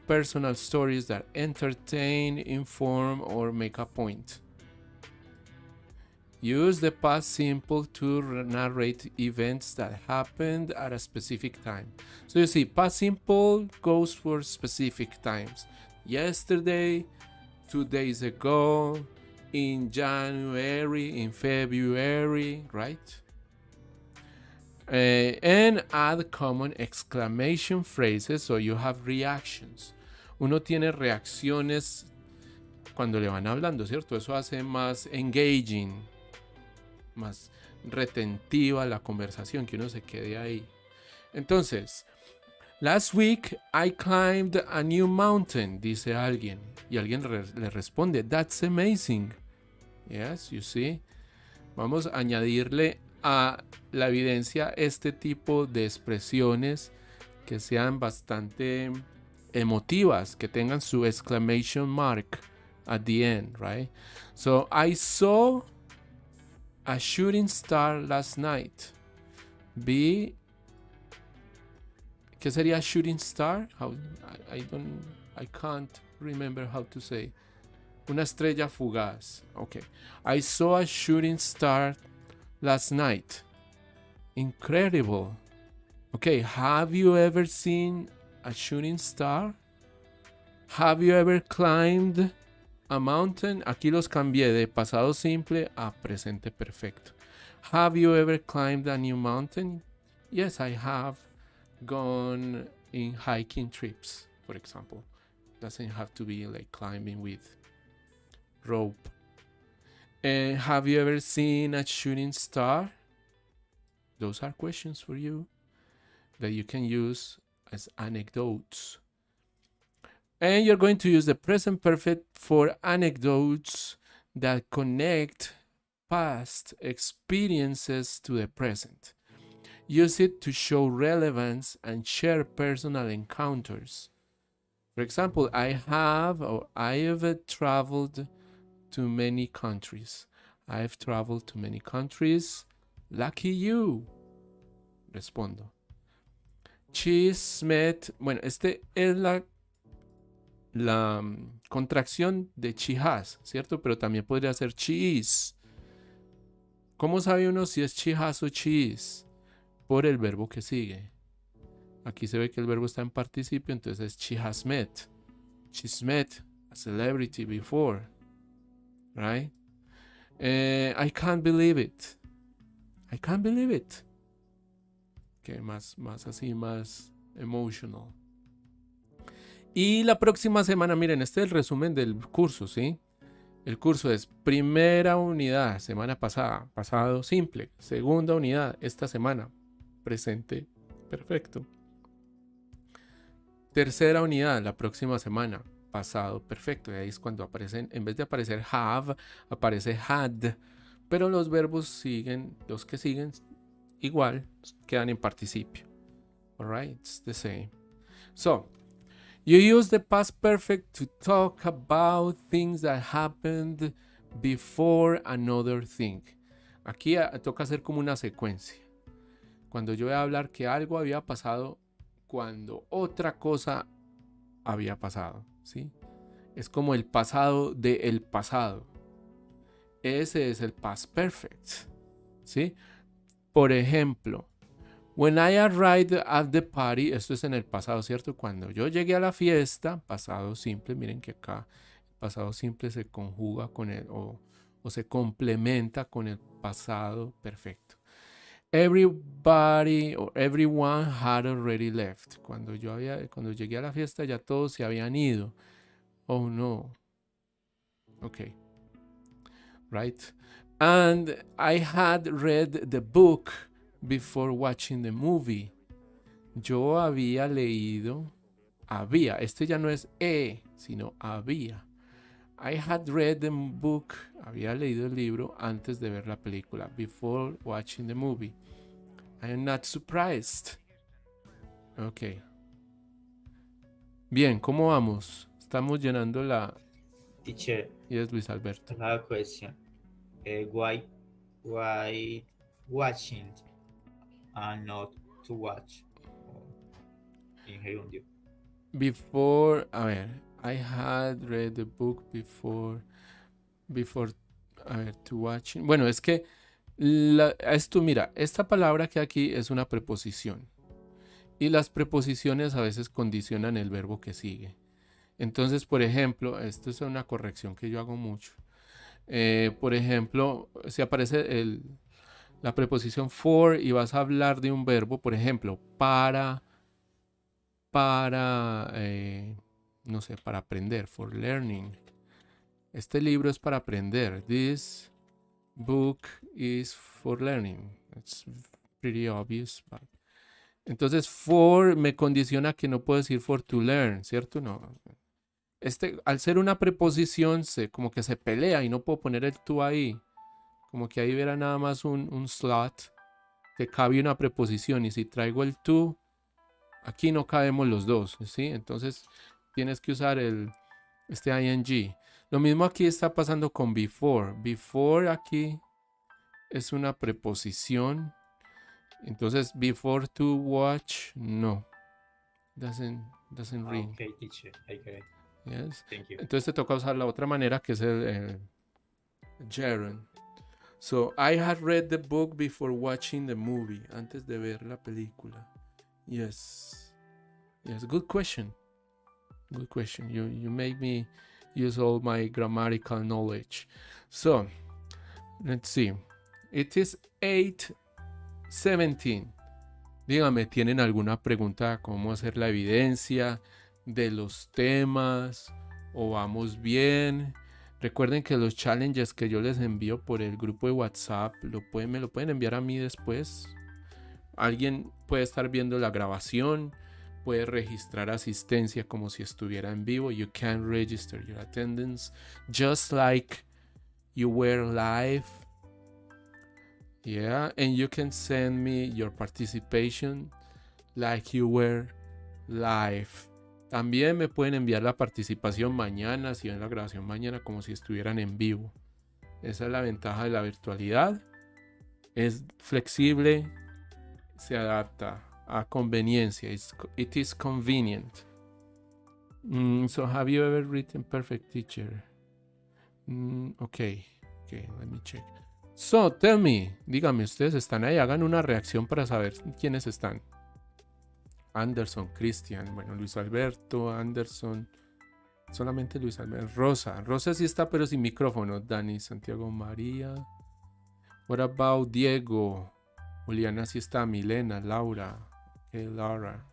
personal stories that entertain, inform, or make a point. Use the past simple to narrate events that happened at a specific time. So you see, past simple goes for specific times. Yesterday, 2 days ago, in January, in February, right? And add common exclamation phrases so you have reactions. Uno tiene reacciones cuando le van hablando, ¿cierto? Eso hace más engaging, más retentiva la conversación, que uno se quede ahí. Entonces, last week I climbed a new mountain, dice alguien. Y alguien le responde, that's amazing. Yes, you see. Vamos a añadirle a la evidencia este tipo de expresiones que sean bastante emotivas, que tengan su exclamation mark at the end, right? So, I saw a shooting star last night. ¿Qué sería shooting star? I can't remember how to say. Una estrella fugaz. Okay. I saw a shooting star last night. Incredible. Okay, have you ever seen a shooting star? Have you ever climbed a mountain? Aquí los cambié de pasado simple a presente perfecto. Have you ever climbed a new mountain? Yes, I have gone in hiking trips, for example. Doesn't have to be like climbing with rope. Have you ever seen a shooting star? Those are questions for you that you can use as anecdotes. And you're going to use the present perfect for anecdotes that connect past experiences to the present. Use it to show relevance and share personal encounters. For example, I have traveled to many countries. I've traveled to many countries. Lucky you. Respondo. She's met. Bueno, este es la contracción de she has, ¿cierto? Pero también podría ser she is. ¿Cómo sabe uno si es she has o she is? Por el verbo que sigue. Aquí se ve que el verbo está en participio, entonces es she has met. She's met a celebrity before. Right? I can't believe it. I can't believe it. Que más así, más emotional. Y la próxima semana, miren, este es el resumen del curso, ¿sí? El curso es primera unidad, semana pasada, pasado simple. Segunda unidad, esta semana, presente perfecto. Tercera unidad, la próxima semana, pasado perfecto. Y ahí es cuando aparecen, en vez de aparecer have, aparece had. Pero los verbos siguen, los que siguen, igual, quedan en participio. Alright, it's the same. So, you use the past perfect to talk about things that happened before another thing. Aquí toca hacer como una secuencia. Cuando yo voy a hablar que algo había pasado cuando otra cosa había pasado, ¿sí? Es como el pasado del pasado. Ese es el past perfect, ¿sí? Por ejemplo, when I arrived at the party, esto es en el pasado, ¿cierto? Cuando yo llegué a la fiesta, pasado simple, miren que acá el pasado simple se conjuga con el, o se complementa con el pasado perfecto. Everybody or everyone had already left. Cuando llegué a la fiesta ya todos se habían ido. Oh no. Okay. Right? And I had read the book before watching the movie. Yo había leído, este ya no es sino había. I had read the book, había leído el libro antes de ver la película, before watching the movie. I am not surprised. Ok. Bien, ¿cómo vamos? Estamos llenando la... Teacher, Yes, Luis Alberto. I have a question. Why watching and not to watch? In gerundio. Before, a ver, I had read the book before, a ver, to watching. Bueno, es que esto, mira, esta palabra que aquí es una preposición. Y las preposiciones a veces condicionan el verbo que sigue. Entonces, por ejemplo, esto es una corrección que yo hago mucho. Por ejemplo, si aparece la preposición for y vas a hablar de un verbo, por ejemplo, para, no sé, para aprender, for learning. Este libro es para aprender. This book is for learning. It's pretty obvious. Entonces, for me condiciona que no puedo decir for to learn, ¿cierto? No. Al ser una preposición, como que se pelea y no puedo poner el to ahí. Como que ahí verá nada más un slot que cabe una preposición. Y si traigo el to, aquí no cabemos los dos, ¿sí? Entonces, tienes que usar este ing. Lo mismo aquí está pasando con before. Before aquí es una preposición. Entonces, before to watch, no. Doesn't ring. Okay, teacher, I get it. Yes. Thank you. Entonces te toca usar la otra manera que es el gerund. So, I had read the book before watching the movie. Antes de ver la película. Yes. Yes, good question. Good question. You make me use all my grammatical knowledge. So, let's see. It is 8:17. Dígame, ¿tienen alguna pregunta cómo hacer la evidencia de los temas? ¿O vamos bien? Recuerden que los challenges que yo les envío por el grupo de WhatsApp me lo pueden enviar a mí después. Alguien puede estar viendo la grabación, puede registrar asistencia como si estuviera en vivo. You can register your attendance just like you were live. Yeah, and you can send me your participation like you were live. También me pueden enviar la participación mañana, si ven la grabación mañana, como si estuvieran en vivo. Esa es la ventaja de la virtualidad. Es flexible, se adapta a conveniencia. It is convenient. So have you ever written perfect, teacher? Okay, let me check. So, tell me, díganme, ustedes están ahí, hagan una reacción para saber quiénes están. Anderson, Cristian, bueno, Luis Alberto, Anderson, solamente Luis Alberto, Rosa sí está pero sin micrófono, Dani, Santiago, María, what about Diego, Juliana sí está, Milena, Laura, Laura,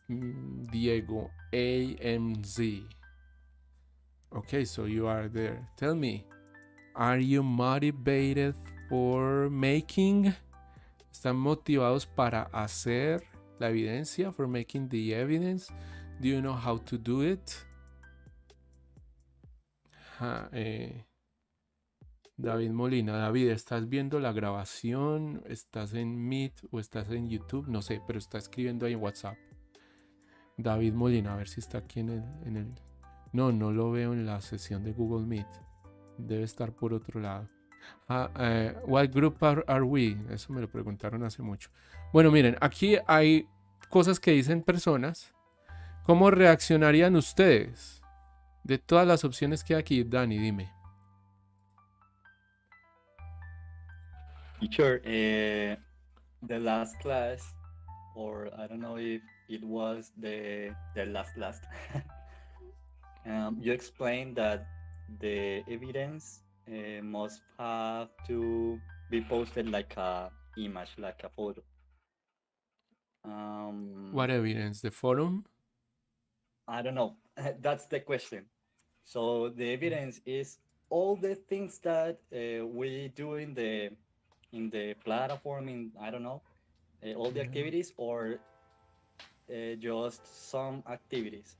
Diego, AMZ. Okay, so you are there. Tell me, are you motivated for making? ¿Están motivados para hacer la evidencia? For making the evidence? Do you know how to do it? David Molina. David, ¿estás viendo la grabación? ¿Estás en Meet o estás en YouTube? No sé, pero está escribiendo ahí en WhatsApp. David Molina, a ver si está aquí en el... No lo veo en la sesión de Google Meet. Debe estar por otro lado. What group are we? Eso me lo preguntaron hace mucho. Bueno, miren, aquí hay cosas que dicen personas. ¿Cómo reaccionarían ustedes? De todas las opciones que hay aquí, Dani, dime. Teacher, the last class, or I don't know if it was the last. You explained that the evidence must have to be posted like a image, like a photo. What evidence? The forum? I don't know. That's the question. So the evidence is all the things that we do in the platform. I don't know, all the activities, or just some activities.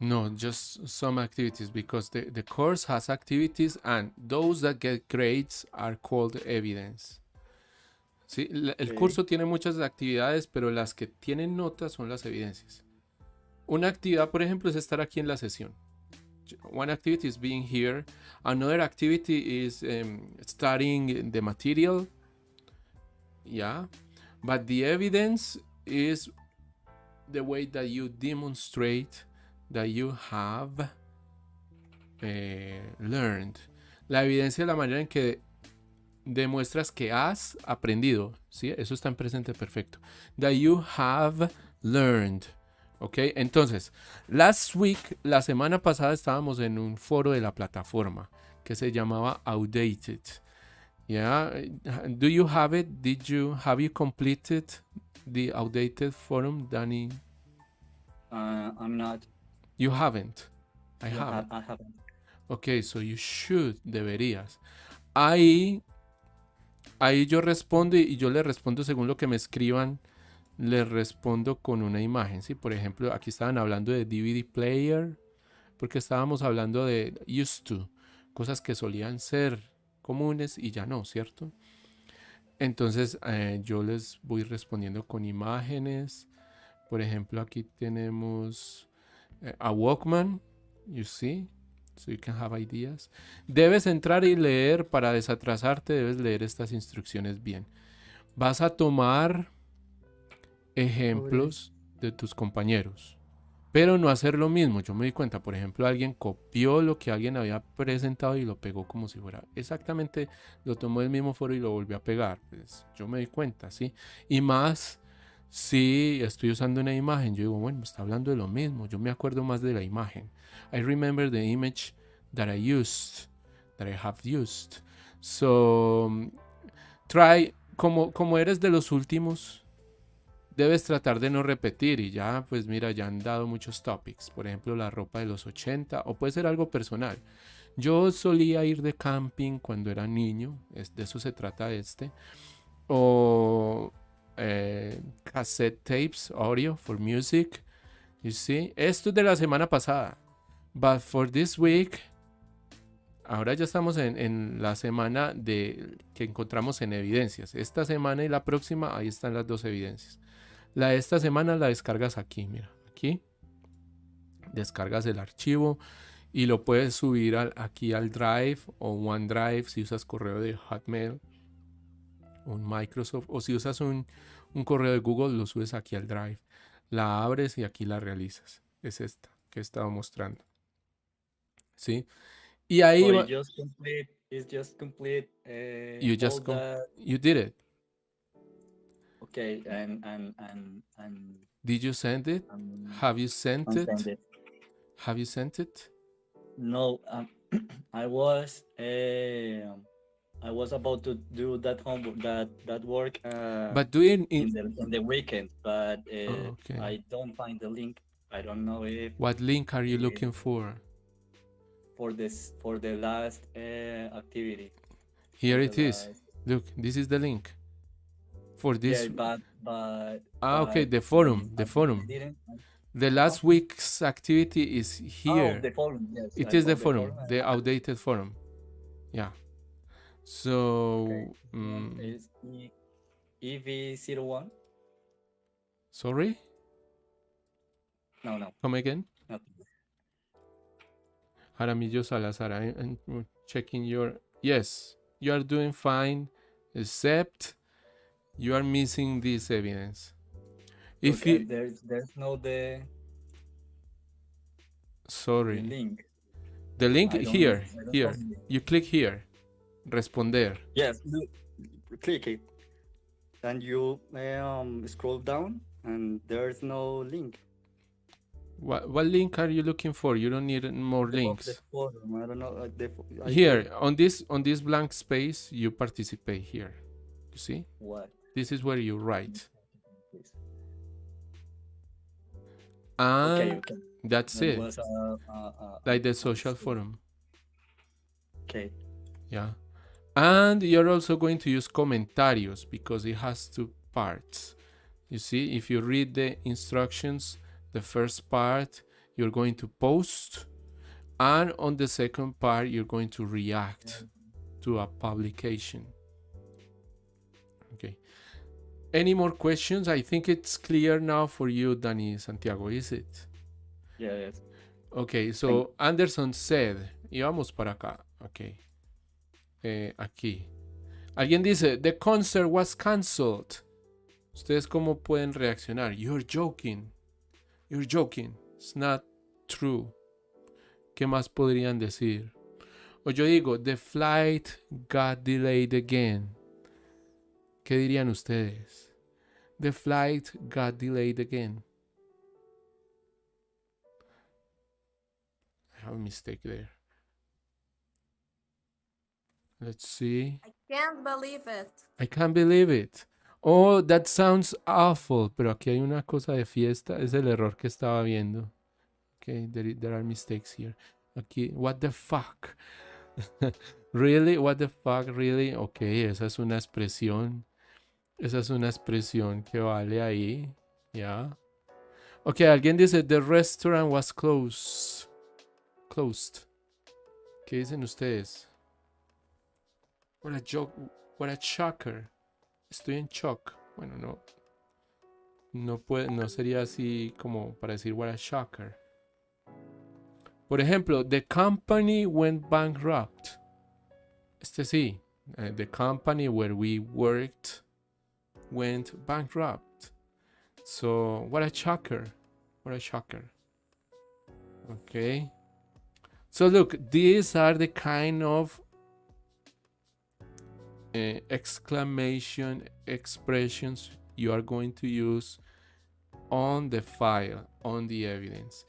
No, just some activities, because the course has activities and those that get grades are called evidence. Sí, el curso tiene muchas actividades, pero las que tienen notas son las evidencias. Una actividad, por ejemplo, es estar aquí en la sesión. One activity is being here. Another activity is studying the material. Yeah. But the evidence is the way that you demonstrate that you have learned. La evidencia es la manera en que demuestras que has aprendido, ¿sí? Eso está en presente perfecto. That you have learned. ¿Ok? Entonces, la semana pasada estábamos en un foro de la plataforma que se llamaba Outdated. Yeah, do you have it? Have you completed the Outdated forum, Danny? I'm not. You haven't. I Yeah, haven't. I haven't. Okay, so you should, deberías. Ahí yo respondo y yo le respondo según lo que me escriban, le respondo con una imagen, ¿sí? Por ejemplo, aquí estaban hablando de DVD player, porque estábamos hablando de used to, cosas que solían ser comunes y ya no, ¿cierto? Entonces yo les voy respondiendo con imágenes. Por ejemplo, aquí tenemos a Walkman, you see, so you can have ideas. Debes entrar y leer para desatrasarte, debes leer estas instrucciones bien. Vas a tomar ejemplos de tus compañeros, pero no hacer lo mismo. Yo me di cuenta, por ejemplo, alguien copió lo que alguien había presentado y lo pegó como si fuera exactamente, lo tomó del mismo foro y lo volvió a pegar. Pues yo me di cuenta, ¿sí? Y más si estoy usando una imagen, yo digo, bueno, está hablando de lo mismo. Yo me acuerdo más de la imagen. I remember the image that I used, that I have used. So, try, como eres de los últimos, debes tratar de no repetir y ya, pues mira, ya han dado muchos topics. Por ejemplo, la ropa de los 80 o puede ser algo personal. Yo solía ir de camping cuando era niño, de eso se trata este. O cassette tapes, audio for music. You see, esto es de la semana pasada. But for this week, ahora ya estamos en la semana que encontramos en evidencias. Esta semana y la próxima, ahí están las dos evidencias. La de esta semana la descargas aquí, mira, aquí. Descargas el archivo y lo puedes subir aquí al Drive o OneDrive si usas correo de Hotmail, un Microsoft, o si usas un correo de Google, lo subes aquí al Drive. La abres y aquí la realizas. Es esta que he estado mostrando. ¿Sí? Y ahí Or it's just complete you did it. Okay, and Did you send it? Have you sent it? send it. Have you sent it? No, I was about to do that homework, that work. But do it in the weekend, but okay. I don't find the link. I don't know if. What link are you looking for? For the last activity. Here it is. Look, this is the link. For this. Yeah, but okay, the forum. The last week's activity is here. Oh, the forum, yes. It is the forum, the outdated forum. Yeah. So, okay. Is EV01? Sorry? No. Come again? No. Jaramillo Salazar, I'm checking your... Yes, you are doing fine, except you are missing this evidence. If okay, you... there's no Sorry. The link. The link here. You click here. Responder. Yes, click it. And you scroll down and there's no link. What link are you looking for? You don't need more links. The forum, I don't know. Here, on this blank space, you participate here. You see? What? This is where you write. And okay. That's it. Was, like the social forum. Okay. Yeah. And you're also going to use comentarios because it has two parts. You see, if you read the instructions, the first part, you're going to post. And on the second part, you're going to react to a publication. Okay. Any more questions? I think it's clear now for you, Danny Santiago, is it? Yes. Okay, so Anderson said, y vamos para acá, okay. Aquí. Alguien dice, the concert was cancelled. ¿Ustedes cómo pueden reaccionar? You're joking. You're joking. It's not true. ¿Qué más podrían decir? O yo digo, the flight got delayed again. ¿Qué dirían ustedes? The flight got delayed again. I have a mistake there. Let's see. I can't believe it. I can't believe it. Oh, that sounds awful. Pero aquí hay una cosa de fiesta. Es el error que estaba viendo. Okay, there are mistakes here. Aquí, what the fuck? Really? What the fuck? Really? Ok, esa es una expresión. Esa es una expresión que vale ahí. Ya. Ok, alguien dice, the restaurant was closed. Closed. ¿Qué dicen ustedes? What a joke. What a shocker. Estoy en shock. Bueno, no. No sería así como para decir what a shocker. Por ejemplo, the company went bankrupt. Este sí. The company where we worked went bankrupt. So, what a shocker. What a shocker. Okay. So, look, these are the kind of exclamation expressions you are going to use on the file, on the evidence.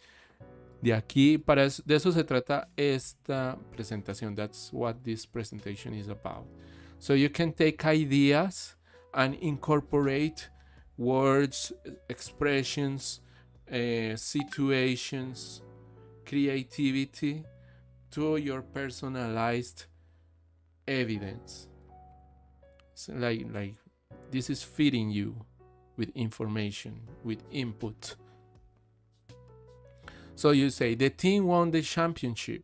De aquí, de eso se trata esta presentación. That's what this presentation is about. So you can take ideas and incorporate words, expressions, situations, creativity to your personalized evidence. So like this is feeding you with information, with input. So you say, the team won the championship.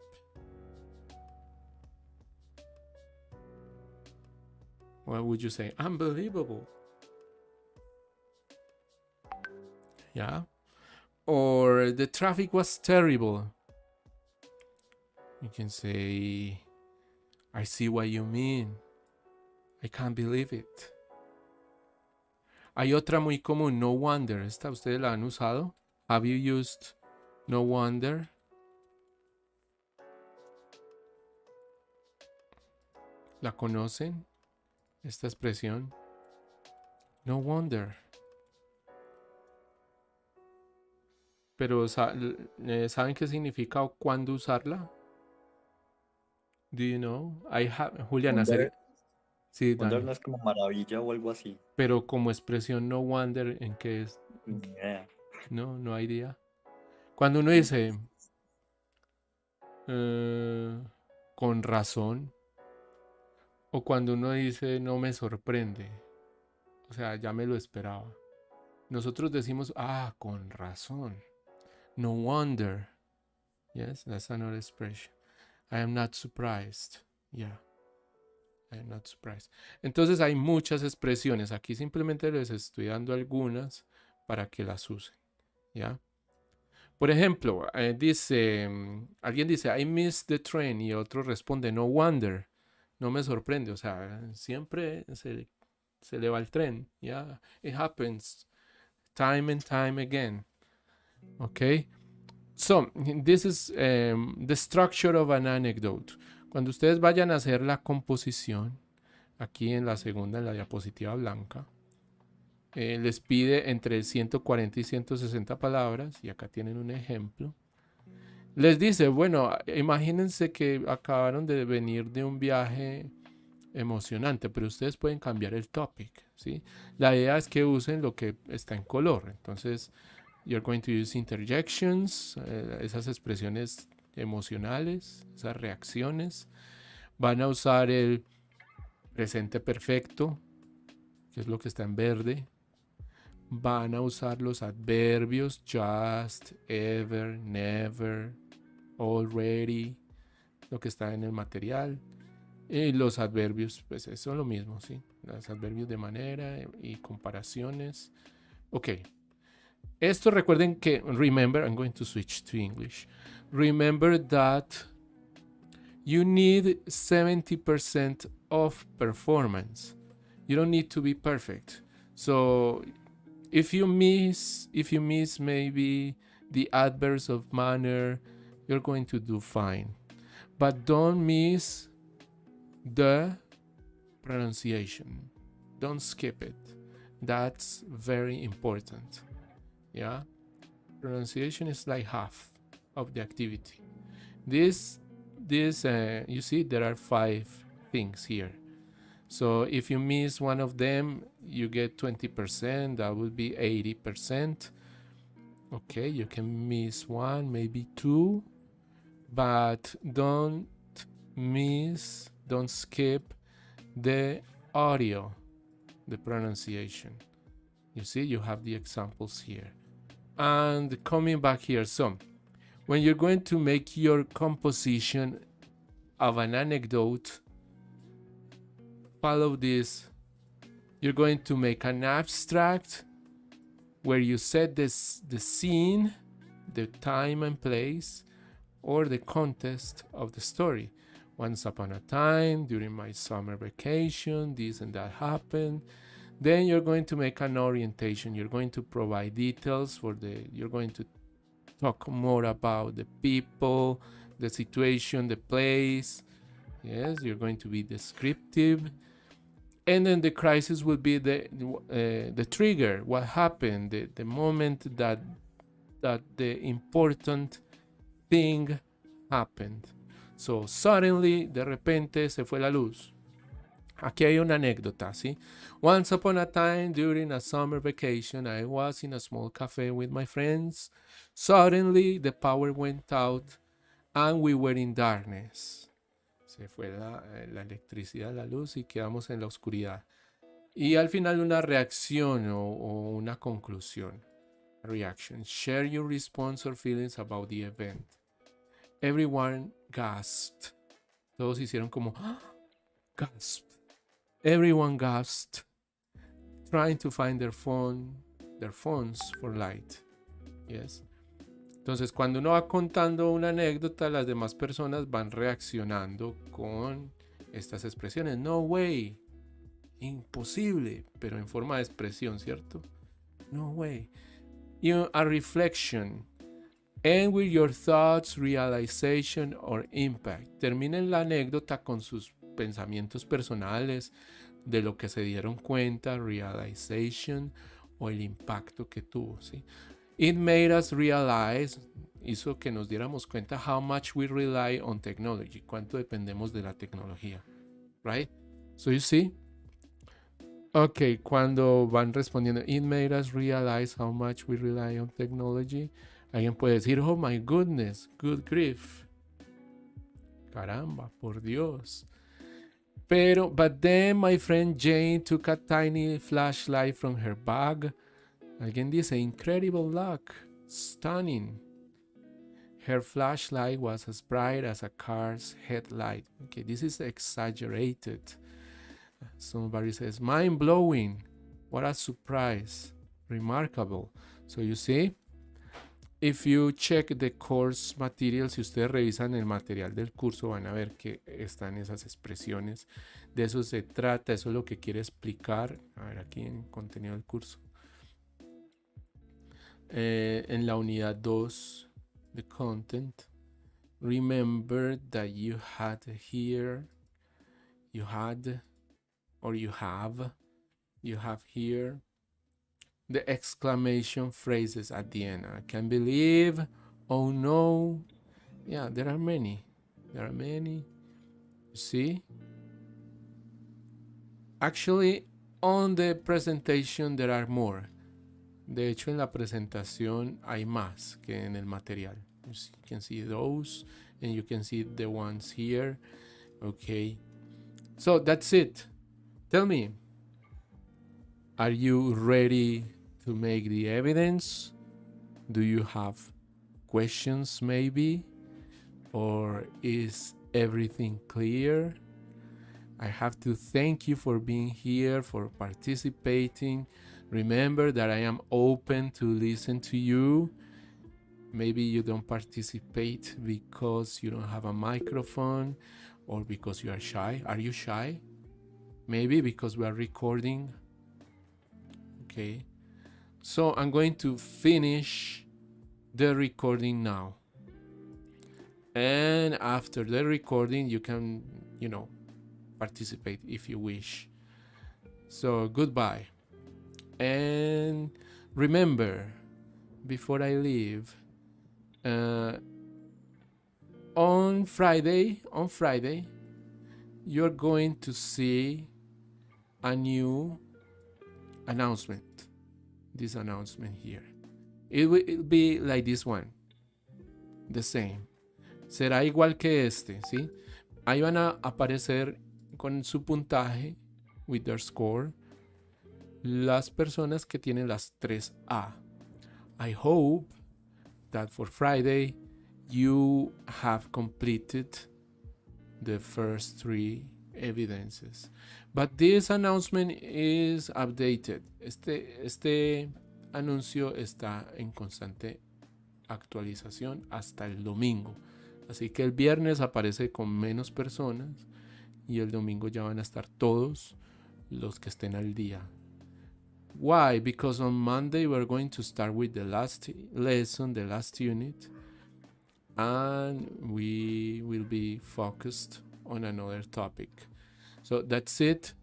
What would you say? Unbelievable. Yeah. Or the traffic was terrible. You can say, I see what you mean. I can't believe it. Hay otra muy común, no wonder. ¿Esta ustedes la han usado? Have you used no wonder? ¿La conocen? Esta expresión. No wonder. Pero ¿saben qué significa o cuándo usarla? Do you know? Juliana, Wonder, sí, wonder Dani. no es como maravilla o algo así. Pero como expresión no wonder, ¿en qué es? Yeah. No hay idea. Cuando uno dice con razón, o cuando uno dice no me sorprende, o sea, ya me lo esperaba. Nosotros decimos, con razón. No wonder. Yes, that's another expression. I am not surprised. Yeah. I am not surprised. Entonces hay muchas expresiones. Aquí simplemente les estoy dando algunas para que las usen. ¿Ya? Por ejemplo, alguien dice, I missed the train, y otro responde, no wonder. No me sorprende. O sea, siempre se le va el tren. ¿Ya? It happens time and time again. Okay? So, this is the structure of an anecdote. Cuando ustedes vayan a hacer la composición, aquí en la segunda, en la diapositiva blanca, les pide entre 140 y 160 palabras, y acá tienen un ejemplo. Les dice, bueno, imagínense que acabaron de venir de un viaje emocionante, pero ustedes pueden cambiar el topic, ¿sí? La idea es que usen lo que está en color. Entonces, you're going to use interjections, esas expresiones emocionales, esas reacciones. Van a usar el presente perfecto, que es lo que está en verde. Van a usar los adverbios just, ever, never, already, lo que está en el material. Y los adverbios, pues eso es lo mismo, ¿sí? Los adverbios de manera y comparaciones. Ok. Esto recuerden que, remember, I'm going to switch to English. Remember that you need 70% of performance. You don't need to be perfect. So if you miss maybe the adverbs of manner, you're going to do fine. But don't miss the pronunciation. Don't skip it. That's very important. Yeah, pronunciation is like half of the activity. This you see, there are 5 things here. So if you miss one of them, you get 20%. That would be 80%. Okay, you can miss one, maybe two, but don't skip the audio, the pronunciation. You see, you have the examples here. And coming back here, so when you're going to make your composition of an anecdote, follow this. You're going to make an abstract where you set the scene, the time and place, or the context of the story. Once upon a time, during my summer vacation, this and that happened. Then you're going to make an orientation. You're going to provide details you're going to talk more about the people, the situation, the place. Yes, you're going to be descriptive. And then the crisis will be the trigger, what happened, the moment that the important thing happened. So suddenly, de repente, se fue la luz. Aquí hay una anécdota, ¿sí? Once upon a time, during a summer vacation, I was in a small cafe with my friends. Suddenly, the power went out and we were in darkness. Se fue la electricidad, la luz y quedamos en la oscuridad. Y al final una reacción o una conclusión. Reaction. Share your response or feelings about the event. Everyone gasped. Todos hicieron como gasped. Everyone gasped, trying to find their phones for light. Yes. Entonces, cuando uno va contando una anécdota, las demás personas van reaccionando con estas expresiones. No way, imposible, pero en forma de expresión, ¿cierto? No way. Y a reflection. End with your thoughts, realization, or impact. Terminen la anécdota con sus pensamientos personales, de lo que se dieron cuenta, realization, o el impacto que tuvo, ¿sí? It made us realize, hizo que nos diéramos cuenta how much we rely on technology, cuánto dependemos de la tecnología, right? So you see? Ok, cuando van respondiendo, it made us realize how much we rely on technology, alguien puede decir, oh my goodness, good grief. Caramba, por Dios. But then my friend Jane took a tiny flashlight from her bag. Alguien dice, incredible luck, stunning. Her flashlight was as bright as a car's headlight. Okay, this is exaggerated. Somebody says, mind-blowing. What a surprise. Remarkable. So you see, if you check the course material, si ustedes revisan el material del curso, van a ver que están esas expresiones. De eso se trata, eso es lo que quiere explicar. A ver, aquí en contenido del curso. En la unidad 2, the content. Remember that you had here, you had, or you have here the exclamation phrases at the end. I can't believe, oh no. Yeah, there are many. You see? Actually, on the presentation there are more. De hecho, en la presentación hay más que en el material. You can see those, and you can see the ones here. Okay. So that's it. Tell me, are you ready to make the evidence? Do you have questions maybe? Or is everything clear? I have to thank you for being here, for participating. Remember that I am open to listen to you. Maybe you don't participate because you don't have a microphone or because you are shy. Are you shy? Maybe because we are recording. Okay. So I'm going to finish the recording now. And after the recording, you can, participate if you wish. So goodbye. And remember, before I leave, on Friday, you're going to see a new announcement. This announcement here. It'll be like this one. The same. Será igual que este, ¿sí? Ahí van a aparecer con su puntaje, with their score, las personas que tienen las 3A. I hope that for Friday you have completed the first 3 evidences. But this announcement is updated. Este anuncio está en constante actualización hasta el domingo. Así que el viernes aparece con menos personas y el domingo ya van a estar todos los que estén al día. Why? Because on Monday we're going to start with the last lesson, the last unit, and we will be focused on another topic. So that's it.